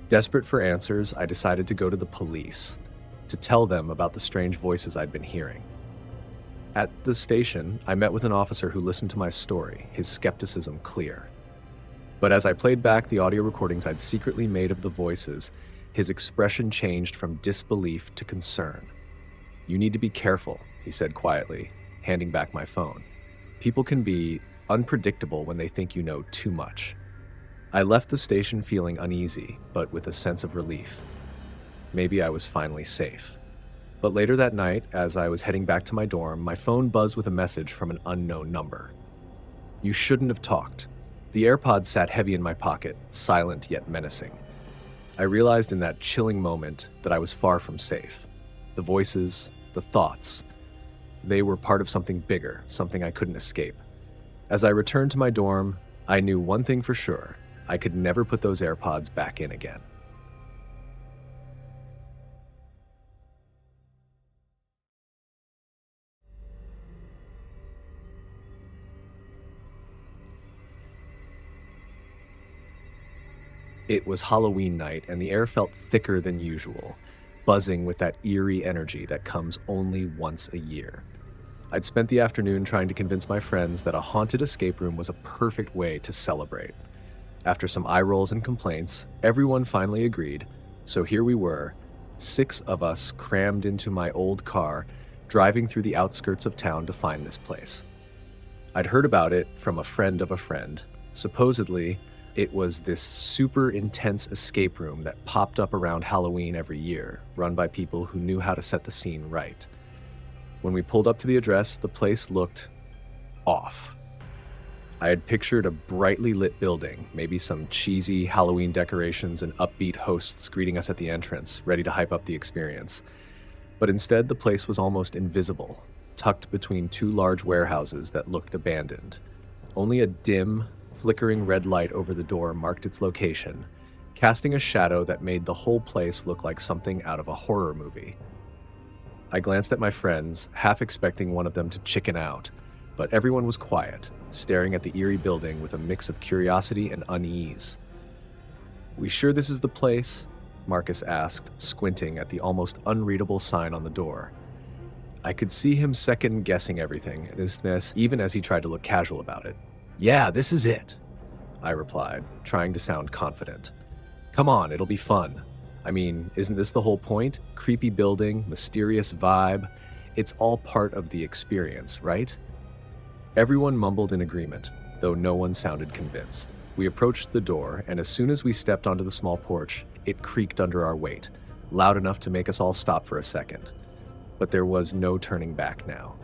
Desperate for answers, I decided to go to the police, to tell them about the strange voices I'd been hearing. At the station, I met with an officer who listened to my story, his skepticism clear. But as I played back the audio recordings I'd secretly made of the voices, his expression changed from disbelief to concern. "You need to be careful," he said quietly, handing back my phone. "People can be unpredictable when they think you know too much." I left the station feeling uneasy, but with a sense of relief. Maybe I was finally safe. But later that night, as I was heading back to my dorm, my phone buzzed with a message from an unknown number. "You shouldn't have talked." The AirPods sat heavy in my pocket, silent yet menacing. I realized in that chilling moment that I was far from safe. The voices, the thoughts, they were part of something bigger, something I couldn't escape. As I returned to my dorm, I knew one thing for sure. I could never put those AirPods back in again. It was Halloween night, and the air felt thicker than usual, buzzing with that eerie energy that comes only once a year. I'd spent the afternoon trying to convince my friends that a haunted escape room was a perfect way to celebrate. After some eye rolls and complaints, everyone finally agreed, so here we were, 6 of us crammed into my old car, driving through the outskirts of town to find this place. I'd heard about it from a friend of a friend. Supposedly, it was this super intense escape room that popped up around Halloween every year, run by people who knew how to set the scene right. When we pulled up to the address, the place looked off. I had pictured a brightly lit building, maybe some cheesy Halloween decorations and upbeat hosts greeting us at the entrance, ready to hype up the experience. But instead, the place was almost invisible, tucked between 2 large warehouses that looked abandoned. Only a dim, flickering red light over the door marked its location, casting a shadow that made the whole place look like something out of a horror movie. I glanced at my friends, half expecting one of them to chicken out, but everyone was quiet, staring at the eerie building with a mix of curiosity and unease. "We sure this is the place?" Marcus asked, squinting at the almost unreadable sign on the door. I could see him second-guessing everything, even as he tried to look casual about it. "Yeah, this is it," I replied, trying to sound confident. "Come on, it'll be fun. I mean, isn't this the whole point? Creepy building, mysterious vibe. It's all part of the experience, right?" Everyone mumbled in agreement, though no one sounded convinced. We approached the door, and as soon as we stepped onto the small porch, it creaked under our weight, loud enough to make us all stop for a second. But there was no turning back now.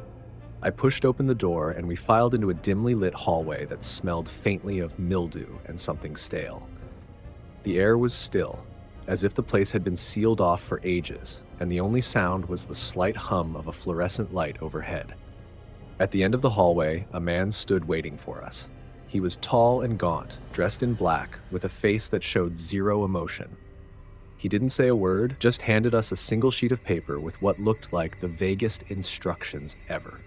I pushed open the door, and we filed into a dimly lit hallway that smelled faintly of mildew and something stale. The air was still, as if the place had been sealed off for ages, and the only sound was the slight hum of a fluorescent light overhead. At the end of the hallway, a man stood waiting for us. He was tall and gaunt, dressed in black, with a face that showed zero emotion. He didn't say a word, just handed us a single sheet of paper with what looked like the vaguest instructions ever.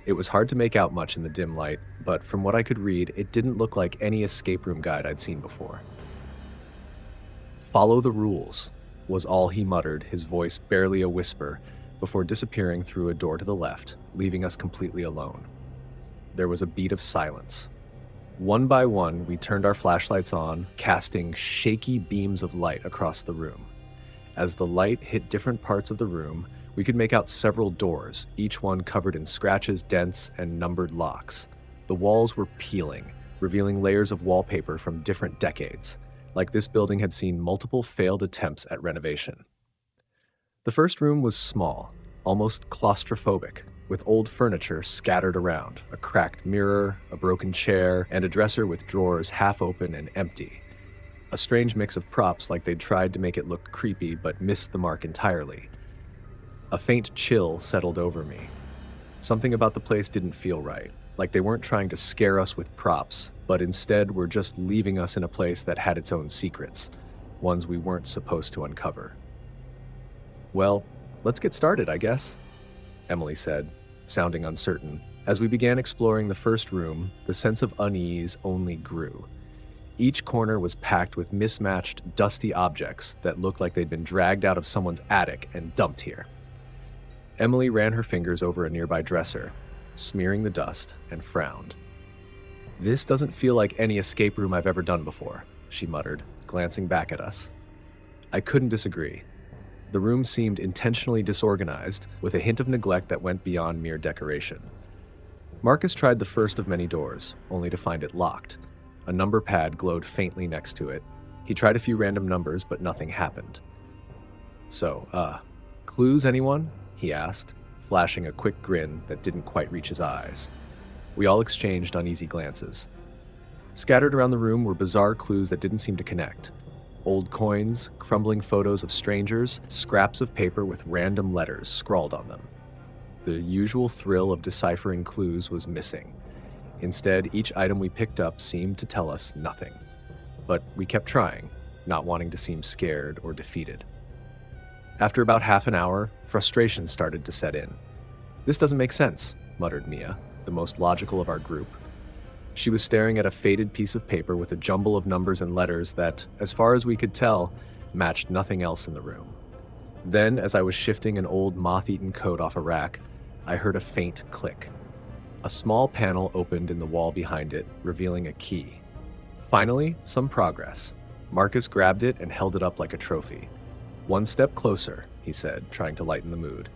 It was hard to make out much in the dim light, but from what I could read, it didn't look like any escape room guide I'd seen before. "Follow the rules," was all he muttered, his voice barely a whisper, before disappearing through a door to the left, leaving us completely alone. There was a beat of silence. One by one, we turned our flashlights on, casting shaky beams of light across the room. As the light hit different parts of the room, we could make out several doors, each one covered in scratches, dents, and numbered locks. The walls were peeling, revealing layers of wallpaper from different decades, like this building had seen multiple failed attempts at renovation. The first room was small, almost claustrophobic, with old furniture scattered around, a cracked mirror, a broken chair, and a dresser with drawers half open and empty. A strange mix of props like they'd tried to make it look creepy but missed the mark entirely. A faint chill settled over me. Something about the place didn't feel right, like they weren't trying to scare us with props, but instead were just leaving us in a place that had its own secrets, ones we weren't supposed to uncover. "Well, let's get started, I guess," Emily said, sounding uncertain. As we began exploring the first room, the sense of unease only grew. Each corner was packed with mismatched, dusty objects that looked like they'd been dragged out of someone's attic and dumped here. Emily ran her fingers over a nearby dresser, smearing the dust, and frowned. "This doesn't feel like any escape room I've ever done before," she muttered, glancing back at us. I couldn't disagree. The room seemed intentionally disorganized, with a hint of neglect that went beyond mere decoration. Marcus tried the first of many doors, only to find it locked. A number pad glowed faintly next to it. He tried a few random numbers, but nothing happened. "So, clues, anyone?" he asked, flashing a quick grin that didn't quite reach his eyes. We all exchanged uneasy glances. Scattered around the room were bizarre clues that didn't seem to connect. Old coins, crumbling photos of strangers, scraps of paper with random letters scrawled on them. The usual thrill of deciphering clues was missing. Instead, each item we picked up seemed to tell us nothing. But we kept trying, not wanting to seem scared or defeated. After about half an hour, frustration started to set in. "This doesn't make sense," muttered Mia, the most logical of our group. She was staring at a faded piece of paper with a jumble of numbers and letters that, as far as we could tell, matched nothing else in the room. Then, as I was shifting an old moth-eaten coat off a rack, I heard a faint click. A small panel opened in the wall behind it, revealing a key. Finally, some progress. Marcus grabbed it and held it up like a trophy. "One step closer," he said, trying to lighten the mood.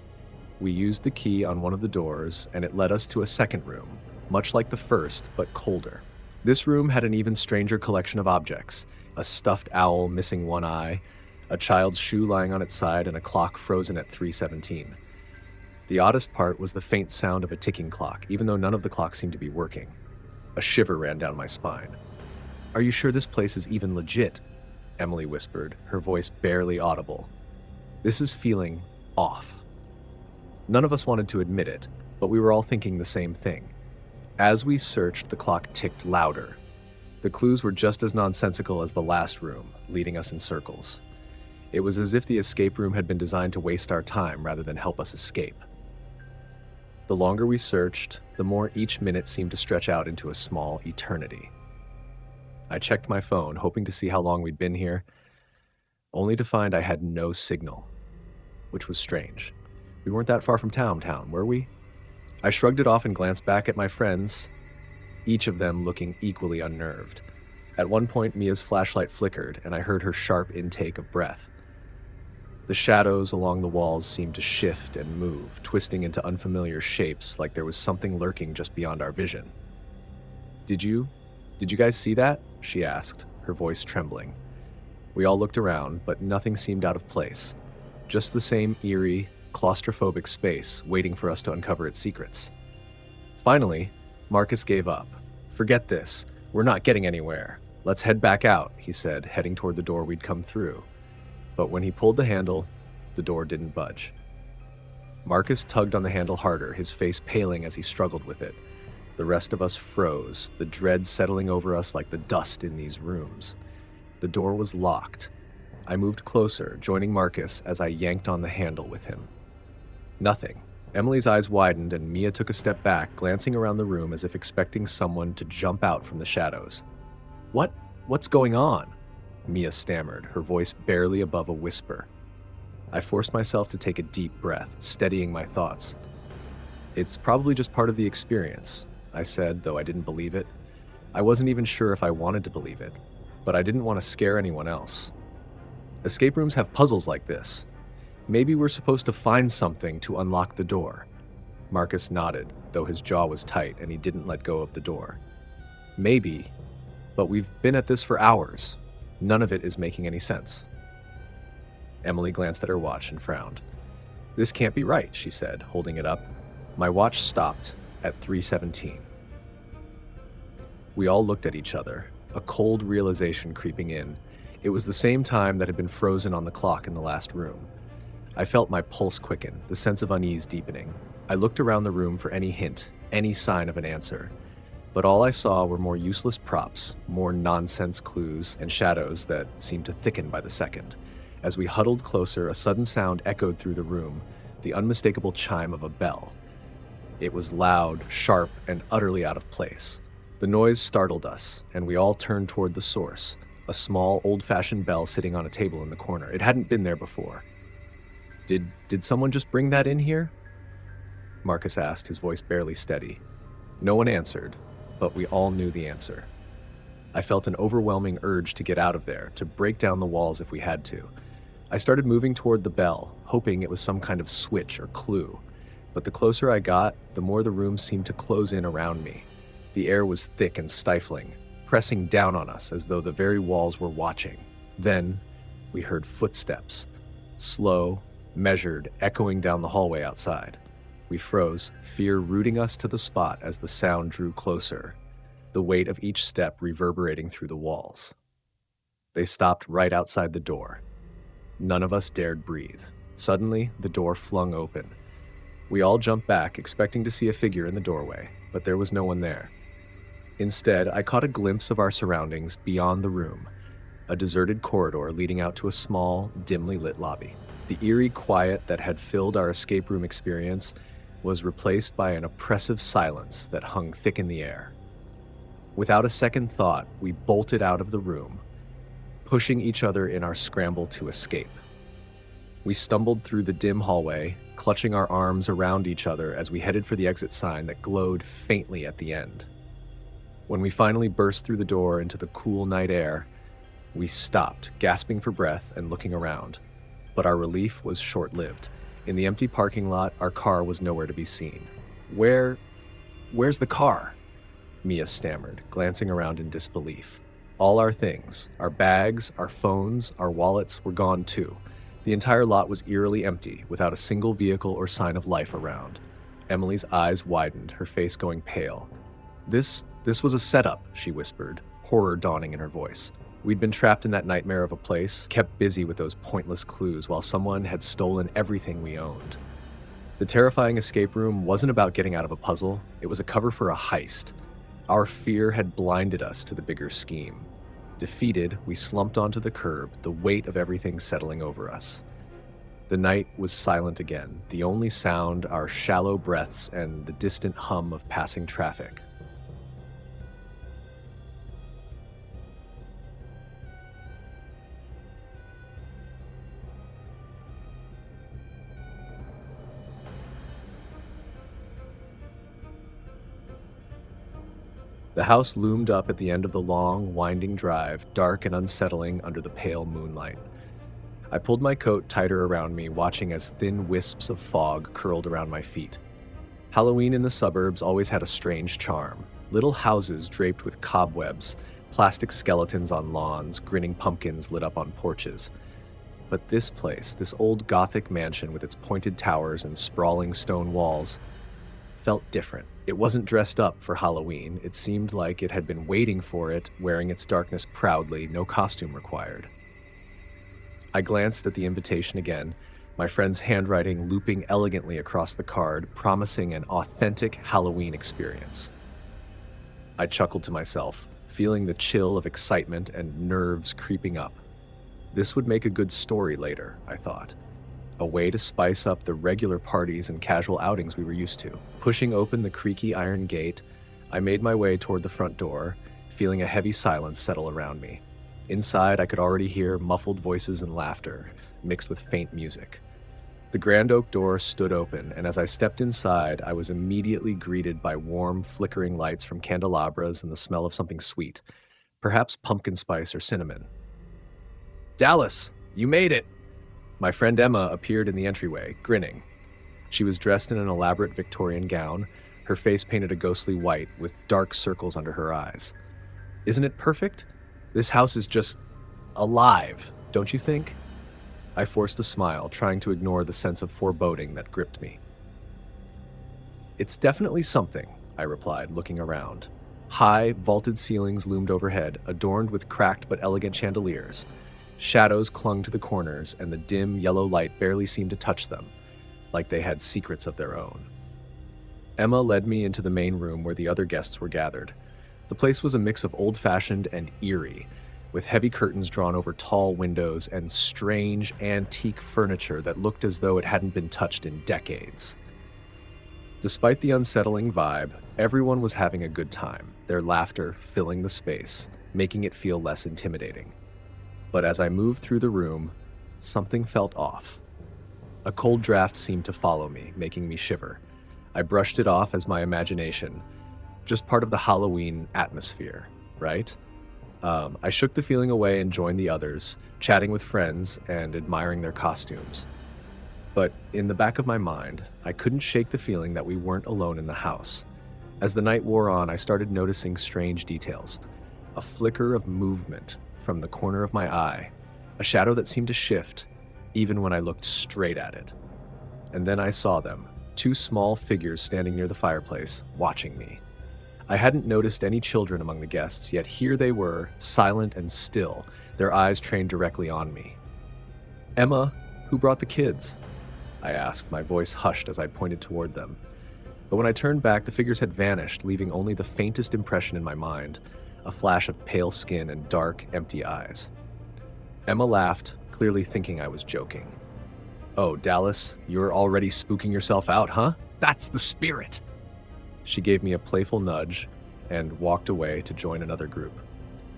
We used the key on one of the doors, and it led us to a second room, much like the first, but colder. This room had an even stranger collection of objects: a stuffed owl missing one eye, a child's shoe lying on its side, and a clock frozen at 3:17. The oddest part was the faint sound of a ticking clock, even though none of the clocks seemed to be working. A shiver ran down my spine. "Are you sure this place is even legit?" Emily whispered, her voice barely audible. "This is feeling off." None of us wanted to admit it, but we were all thinking the same thing. As we searched, the clock ticked louder. The clues were just as nonsensical as the last room, leading us in circles. It was as if the escape room had been designed to waste our time rather than help us escape. The longer we searched, the more each minute seemed to stretch out into a small eternity. I checked my phone, hoping to see how long we'd been here, only to find I had no signal, which was strange. We weren't that far from town, were we? I shrugged it off and glanced back at my friends, each of them looking equally unnerved. At one point, Mia's flashlight flickered, and I heard her sharp intake of breath. The shadows along the walls seemed to shift and move, twisting into unfamiliar shapes like there was something lurking just beyond our vision. Did you guys see that?" she asked, her voice trembling. We all looked around, but nothing seemed out of place. Just the same eerie, claustrophobic space waiting for us to uncover its secrets. Finally, Marcus gave up. "Forget this. We're not getting anywhere. Let's head back out," he said, heading toward the door we'd come through. But when he pulled the handle, the door didn't budge. Marcus tugged on the handle harder, his face paling as he struggled with it. The rest of us froze, the dread settling over us like the dust in these rooms. The door was locked. I moved closer, joining Marcus as I yanked on the handle with him. Nothing. Emily's eyes widened and Mia took a step back, glancing around the room as if expecting someone to jump out from the shadows. What's going on?" Mia stammered, her voice barely above a whisper. I forced myself to take a deep breath, steadying my thoughts. "It's probably just part of the experience," I said, though I didn't believe it. I wasn't even sure if I wanted to believe it, but I didn't want to scare anyone else. Escape rooms have puzzles like this. Maybe we're supposed to find something to unlock the door. Marcus nodded, though his jaw was tight and he didn't let go of the door. Maybe, but we've been at this for hours. None of it is making any sense. Emily glanced at her watch and frowned. This can't be right, she said, holding it up. My watch stopped at 3:17. We all looked at each other, a cold realization creeping in. It was the same time that had been frozen on the clock in the last room. I felt my pulse quicken, the sense of unease deepening. I looked around the room for any hint, any sign of an answer. But all I saw were more useless props, more nonsense clues, and shadows that seemed to thicken by the second. As we huddled closer, a sudden sound echoed through the room, the unmistakable chime of a bell. It was loud, sharp, and utterly out of place. The noise startled us, and we all turned toward the source, a small, old-fashioned bell sitting on a table in the corner. It hadn't been there before. Did someone just bring that in here? Marcus asked, his voice barely steady. No one answered, but we all knew the answer. I felt an overwhelming urge to get out of there, to break down the walls if we had to. I started moving toward the bell, hoping it was some kind of switch or clue. But the closer I got, the more the room seemed to close in around me. The air was thick and stifling, pressing down on us as though the very walls were watching. Then, we heard footsteps, slow, measured, echoing down the hallway outside. We froze, fear rooting us to the spot as the sound drew closer, the weight of each step reverberating through the walls. They stopped right outside the door. None of us dared breathe. Suddenly, the door flung open. We all jumped back, expecting to see a figure in the doorway, but there was no one there. Instead, I caught a glimpse of our surroundings beyond the room, a deserted corridor leading out to a small, dimly lit lobby. The eerie quiet that had filled our escape room experience was replaced by an oppressive silence that hung thick in the air. Without a second thought, we bolted out of the room, pushing each other in our scramble to escape. We stumbled through the dim hallway, clutching our arms around each other as we headed for the exit sign that glowed faintly at the end. When we finally burst through the door into the cool night air, we stopped, gasping for breath and looking around. But our relief was short-lived. In the empty parking lot, our car was nowhere to be seen. Where's the car? Mia stammered, glancing around in disbelief. All our things, our bags, our phones, our wallets were gone too. The entire lot was eerily empty, without a single vehicle or sign of life around. Emily's eyes widened, her face going pale. This was a setup, she whispered, horror dawning in her voice. We'd been trapped in that nightmare of a place, kept busy with those pointless clues while someone had stolen everything we owned. The terrifying escape room wasn't about getting out of a puzzle, it was a cover for a heist. Our fear had blinded us to the bigger scheme. Defeated, we slumped onto the curb, the weight of everything settling over us. The night was silent again, the only sound our shallow breaths and the distant hum of passing traffic. The house loomed up at the end of the long, winding drive, dark and unsettling under the pale moonlight. I pulled my coat tighter around me, watching as thin wisps of fog curled around my feet. Halloween in the suburbs always had a strange charm. Little houses draped with cobwebs, plastic skeletons on lawns, grinning pumpkins lit up on porches. But this place, this old Gothic mansion with its pointed towers and sprawling stone walls, felt different. It wasn't dressed up for Halloween. It seemed like it had been waiting for it, wearing its darkness proudly, no costume required. I glanced at the invitation again, my friend's handwriting looping elegantly across the card, promising an authentic Halloween experience. I chuckled to myself, feeling the chill of excitement and nerves creeping up. This would make a good story later, I thought. A way to spice up the regular parties and casual outings we were used to. Pushing open the creaky iron gate, I made my way toward the front door, feeling a heavy silence settle around me. Inside, I could already hear muffled voices and laughter, mixed with faint music. The grand oak door stood open, and as I stepped inside, I was immediately greeted by warm, flickering lights from candelabras and the smell of something sweet, perhaps pumpkin spice or cinnamon. "Dallas, you made it!" My friend Emma appeared in the entryway, grinning. She was dressed in an elaborate Victorian gown, her face painted a ghostly white with dark circles under her eyes. Isn't it perfect? This house is just alive, don't you think? I forced a smile, trying to ignore the sense of foreboding that gripped me. It's definitely something, I replied, looking around. High, vaulted ceilings loomed overhead, adorned with cracked but elegant chandeliers. Shadows clung to the corners, and the dim, yellow light barely seemed to touch them, like they had secrets of their own. Emma led me into the main room where the other guests were gathered. The place was a mix of old-fashioned and eerie, with heavy curtains drawn over tall windows and strange, antique furniture that looked as though it hadn't been touched in decades. Despite the unsettling vibe, everyone was having a good time, their laughter filling the space, making it feel less intimidating. But as I moved through the room, something felt off. A cold draft seemed to follow me, making me shiver. I brushed it off as my imagination, just part of the Halloween atmosphere, right? I shook the feeling away and joined the others, chatting with friends and admiring their costumes. But in the back of my mind, I couldn't shake the feeling that we weren't alone in the house. As the night wore on, I started noticing strange details. A flicker of movement from the corner of my eye, a shadow that seemed to shift, even when I looked straight at it. And then I saw them, two small figures standing near the fireplace, watching me. I hadn't noticed any children among the guests, yet here they were, silent and still, their eyes trained directly on me. "Emma, who brought the kids?" I asked, my voice hushed as I pointed toward them. But when I turned back, the figures had vanished, leaving only the faintest impression in my mind, a flash of pale skin and dark, empty eyes. Emma laughed, clearly thinking I was joking. "Oh, Dallas, you're already spooking yourself out, huh? That's the spirit!" She gave me a playful nudge and walked away to join another group.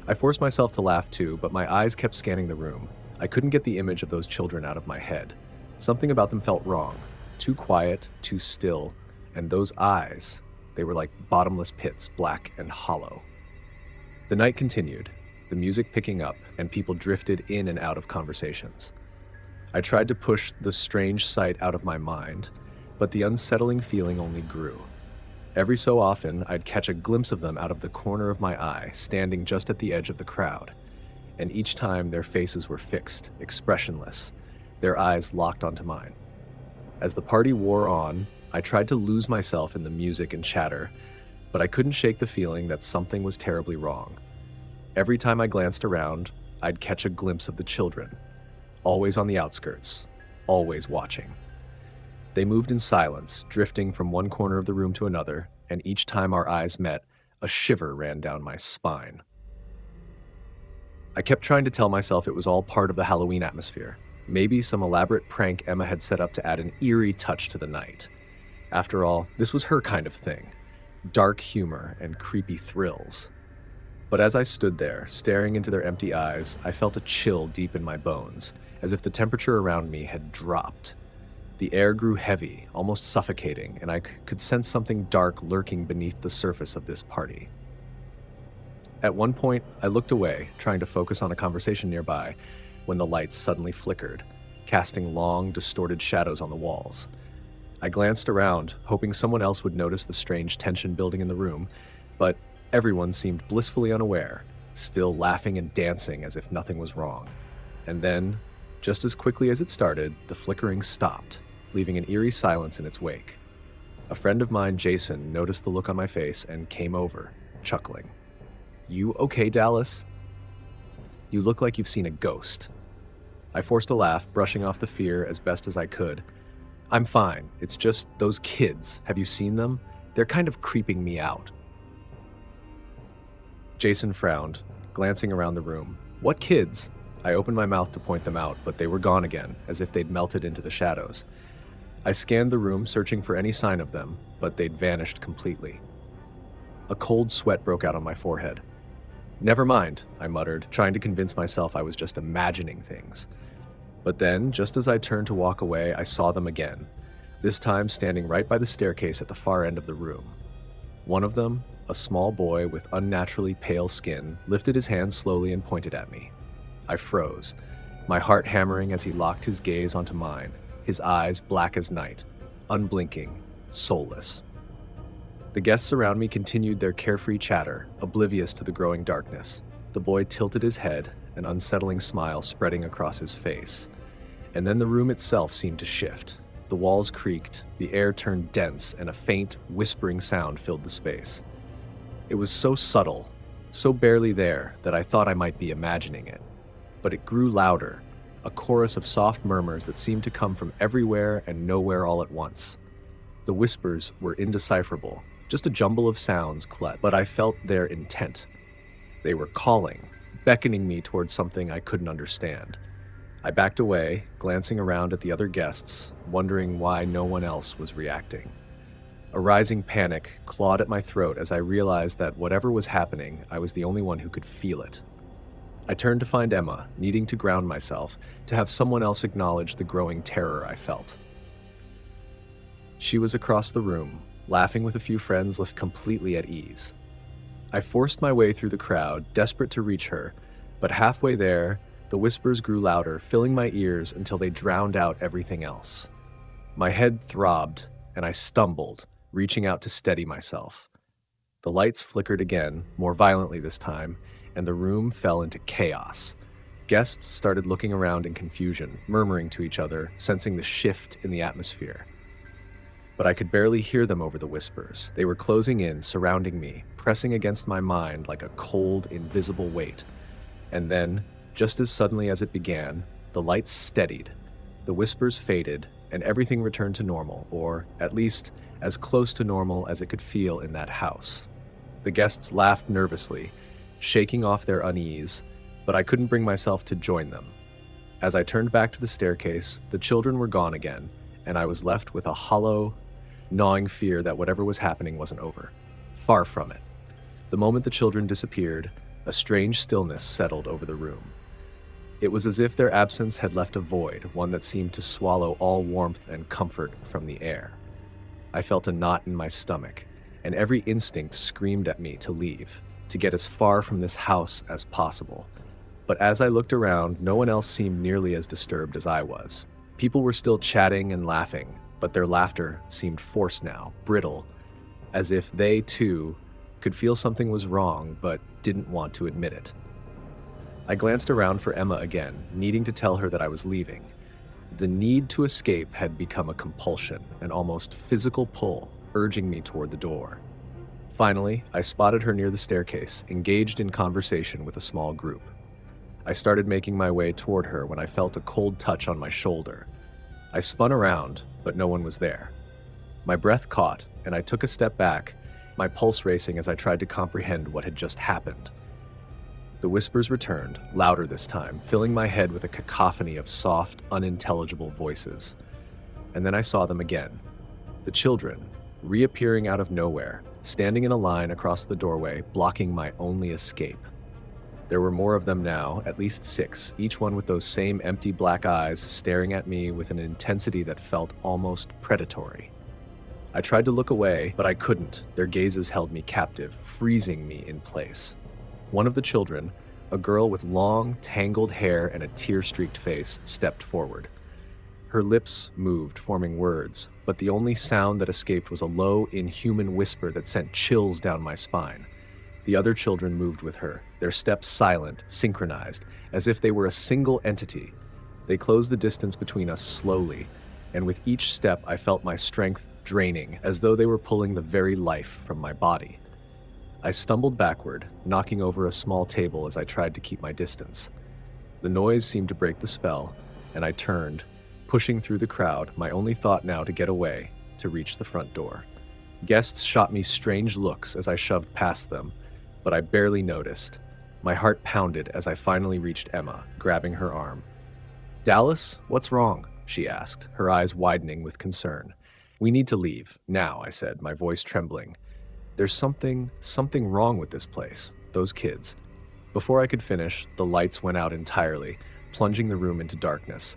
I forced myself to laugh too, but my eyes kept scanning the room. I couldn't get the image of those children out of my head. Something about them felt wrong. Too quiet, too still, and those eyes, they were like bottomless pits, black and hollow. The night continued, the music picking up, and people drifted in and out of conversations. I tried to push the strange sight out of my mind, but the unsettling feeling only grew. Every so often, I'd catch a glimpse of them out of the corner of my eye, standing just at the edge of the crowd. And each time, their faces were fixed, expressionless, their eyes locked onto mine. As the party wore on, I tried to lose myself in the music and chatter, but I couldn't shake the feeling that something was terribly wrong. Every time I glanced around, I'd catch a glimpse of the children, always on the outskirts, always watching. They moved in silence, drifting from one corner of the room to another, and each time our eyes met, a shiver ran down my spine. I kept trying to tell myself it was all part of the Halloween atmosphere. Maybe some elaborate prank Emma had set up to add an eerie touch to the night. After all, this was her kind of thing. Dark humor and creepy thrills. But as I stood there, staring into their empty eyes, I felt a chill deep in my bones, as if the temperature around me had dropped. The air grew heavy, almost suffocating, and I could sense something dark lurking beneath the surface of this party. At one point, I looked away, trying to focus on a conversation nearby, when the lights suddenly flickered, casting long, distorted shadows on the walls. I glanced around, hoping someone else would notice the strange tension building in the room, but everyone seemed blissfully unaware, still laughing and dancing as if nothing was wrong. And then, just as quickly as it started, the flickering stopped, leaving an eerie silence in its wake. A friend of mine, Jason, noticed the look on my face and came over, chuckling. "You okay, Dallas? You look like you've seen a ghost." I forced a laugh, brushing off the fear as best as I could. "I'm fine. It's just those kids. Have you seen them? They're kind of creeping me out." Jason frowned, glancing around the room. "What kids?" I opened my mouth to point them out, but they were gone again, as if they'd melted into the shadows. I scanned the room, searching for any sign of them, but they'd vanished completely. A cold sweat broke out on my forehead. "Never mind," I muttered, trying to convince myself I was just imagining things. But then, just as I turned to walk away, I saw them again, this time standing right by the staircase at the far end of the room. One of them, a small boy with unnaturally pale skin, lifted his hand slowly and pointed at me. I froze, my heart hammering as he locked his gaze onto mine, his eyes black as night, unblinking, soulless. The guests around me continued their carefree chatter, oblivious to the growing darkness. The boy tilted his head, an unsettling smile spreading across his face. And then the room itself seemed to shift. The walls creaked, the air turned dense, and a faint, whispering sound filled the space. It was so subtle, so barely there, that I thought I might be imagining it. But it grew louder, a chorus of soft murmurs that seemed to come from everywhere and nowhere all at once. The whispers were indecipherable, just a jumble of sounds, but I felt their intent. They were calling, beckoning me towards something I couldn't understand. I backed away, glancing around at the other guests, wondering why no one else was reacting. A rising panic clawed at my throat as I realized that whatever was happening, I was the only one who could feel it. I turned to find Emma, needing to ground myself, to have someone else acknowledge the growing terror I felt. She was across the room, laughing with a few friends, left completely at ease. I forced my way through the crowd, desperate to reach her, but halfway there, the whispers grew louder, filling my ears until they drowned out everything else. My head throbbed, and I stumbled, reaching out to steady myself. The lights flickered again, more violently this time, and the room fell into chaos. Guests started looking around in confusion, murmuring to each other, sensing the shift in the atmosphere. But I could barely hear them over the whispers. They were closing in, surrounding me, pressing against my mind like a cold, invisible weight. And then, just as suddenly as it began, the lights steadied, the whispers faded, and everything returned to normal, or at least as close to normal as it could feel in that house. The guests laughed nervously, shaking off their unease, but I couldn't bring myself to join them. As I turned back to the staircase, the children were gone again, and I was left with a hollow, gnawing fear that whatever was happening wasn't over. Far from it. The moment the children disappeared, a strange stillness settled over the room. It was as if their absence had left a void, one that seemed to swallow all warmth and comfort from the air. I felt a knot in my stomach, and every instinct screamed at me to leave, to get as far from this house as possible. But as I looked around, no one else seemed nearly as disturbed as I was. People were still chatting and laughing, but their laughter seemed forced now, brittle, as if they, too, could feel something was wrong but didn't want to admit it. I glanced around for Emma again, needing to tell her that I was leaving. The need to escape had become a compulsion, an almost physical pull, urging me toward the door. Finally, I spotted her near the staircase, engaged in conversation with a small group. I started making my way toward her when I felt a cold touch on my shoulder. I spun around, but no one was there. My breath caught, and I took a step back, my pulse racing as I tried to comprehend what had just happened. The whispers returned, louder this time, filling my head with a cacophony of soft, unintelligible voices. And then I saw them again. The children, reappearing out of nowhere, standing in a line across the doorway, blocking my only escape. There were more of them now, at least 6, each one with those same empty black eyes staring at me with an intensity that felt almost predatory. I tried to look away, but I couldn't. Their gazes held me captive, freezing me in place. One of the children, a girl with long, tangled hair and a tear-streaked face, stepped forward. Her lips moved, forming words, but the only sound that escaped was a low, inhuman whisper that sent chills down my spine. The other children moved with her, their steps silent, synchronized, as if they were a single entity. They closed the distance between us slowly, and with each step I felt my strength draining, as though they were pulling the very life from my body. I stumbled backward, knocking over a small table as I tried to keep my distance. The noise seemed to break the spell, and I turned, pushing through the crowd, my only thought now to get away, to reach the front door. Guests shot me strange looks as I shoved past them, but I barely noticed. My heart pounded as I finally reached Emma, grabbing her arm. "Dallas, what's wrong?" she asked, her eyes widening with concern. "We need to leave, now," I said, my voice trembling. "There's something wrong with this place, those kids." Before I could finish, the lights went out entirely, plunging the room into darkness.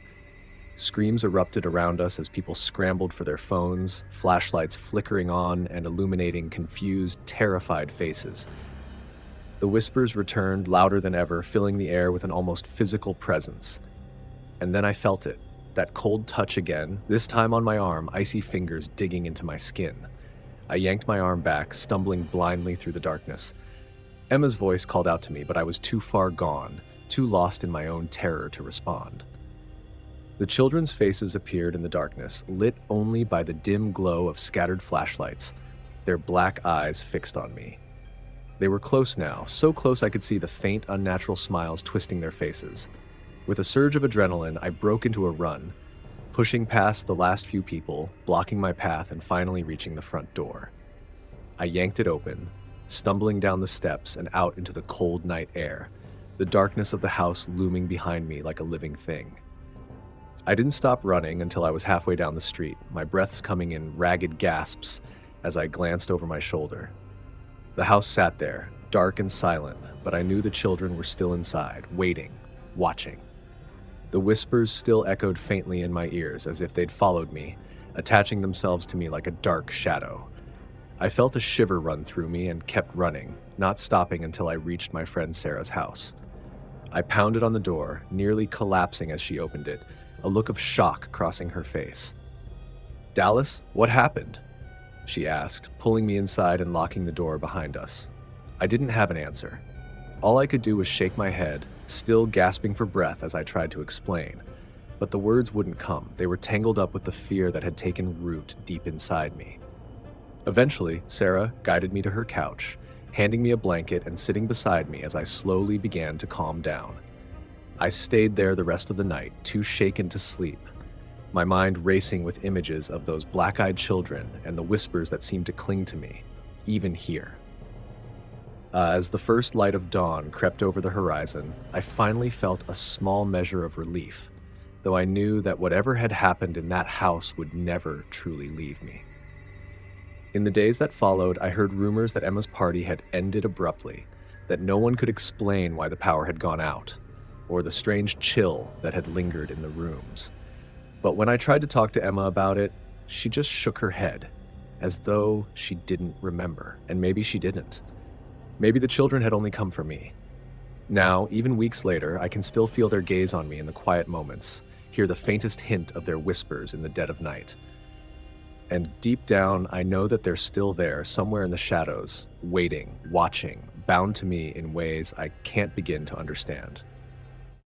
Screams erupted around us as people scrambled for their phones, flashlights flickering on and illuminating confused, terrified faces. The whispers returned louder than ever, filling the air with an almost physical presence. And then I felt it, that cold touch again, this time on my arm, icy fingers digging into my skin. I yanked my arm back, stumbling blindly through the darkness. Emma's voice called out to me, but I was too far gone, too lost in my own terror to respond. The children's faces appeared in the darkness, lit only by the dim glow of scattered flashlights, their black eyes fixed on me. They were close now, so close I could see the faint, unnatural smiles twisting their faces. With a surge of adrenaline, I broke into a run, pushing past the last few people, blocking my path, and finally reaching the front door. I yanked it open, stumbling down the steps and out into the cold night air, the darkness of the house looming behind me like a living thing. I didn't stop running until I was halfway down the street, my breaths coming in ragged gasps as I glanced over my shoulder. The house sat there, dark and silent, but I knew the children were still inside, waiting, watching. The whispers still echoed faintly in my ears as if they'd followed me, attaching themselves to me like a dark shadow. I felt a shiver run through me and kept running, not stopping until I reached my friend Sarah's house. I pounded on the door, nearly collapsing as she opened it, a look of shock crossing her face. "Dallas, what happened?" she asked, pulling me inside and locking the door behind us. I didn't have an answer. All I could do was shake my head, still gasping for breath as I tried to explain. But the words wouldn't come. They were tangled up with the fear that had taken root deep inside me. Eventually, Sarah guided me to her couch, handing me a blanket and sitting beside me as I slowly began to calm down. I stayed there the rest of the night, too shaken to sleep, my mind racing with images of those black-eyed children and the whispers that seemed to cling to me, even here. As the first light of dawn crept over the horizon, I finally felt a small measure of relief, though I knew that whatever had happened in that house would never truly leave me. In the days that followed, I heard rumors that Emma's party had ended abruptly, that no one could explain why the power had gone out, or the strange chill that had lingered in the rooms. But when I tried to talk to Emma about it, she just shook her head, as though she didn't remember, and maybe she didn't. Maybe the children had only come for me. Now, even weeks later, I can still feel their gaze on me in the quiet moments, hear the faintest hint of their whispers in the dead of night. And deep down, I know that they're still there, somewhere in the shadows, waiting, watching, bound to me in ways I can't begin to understand.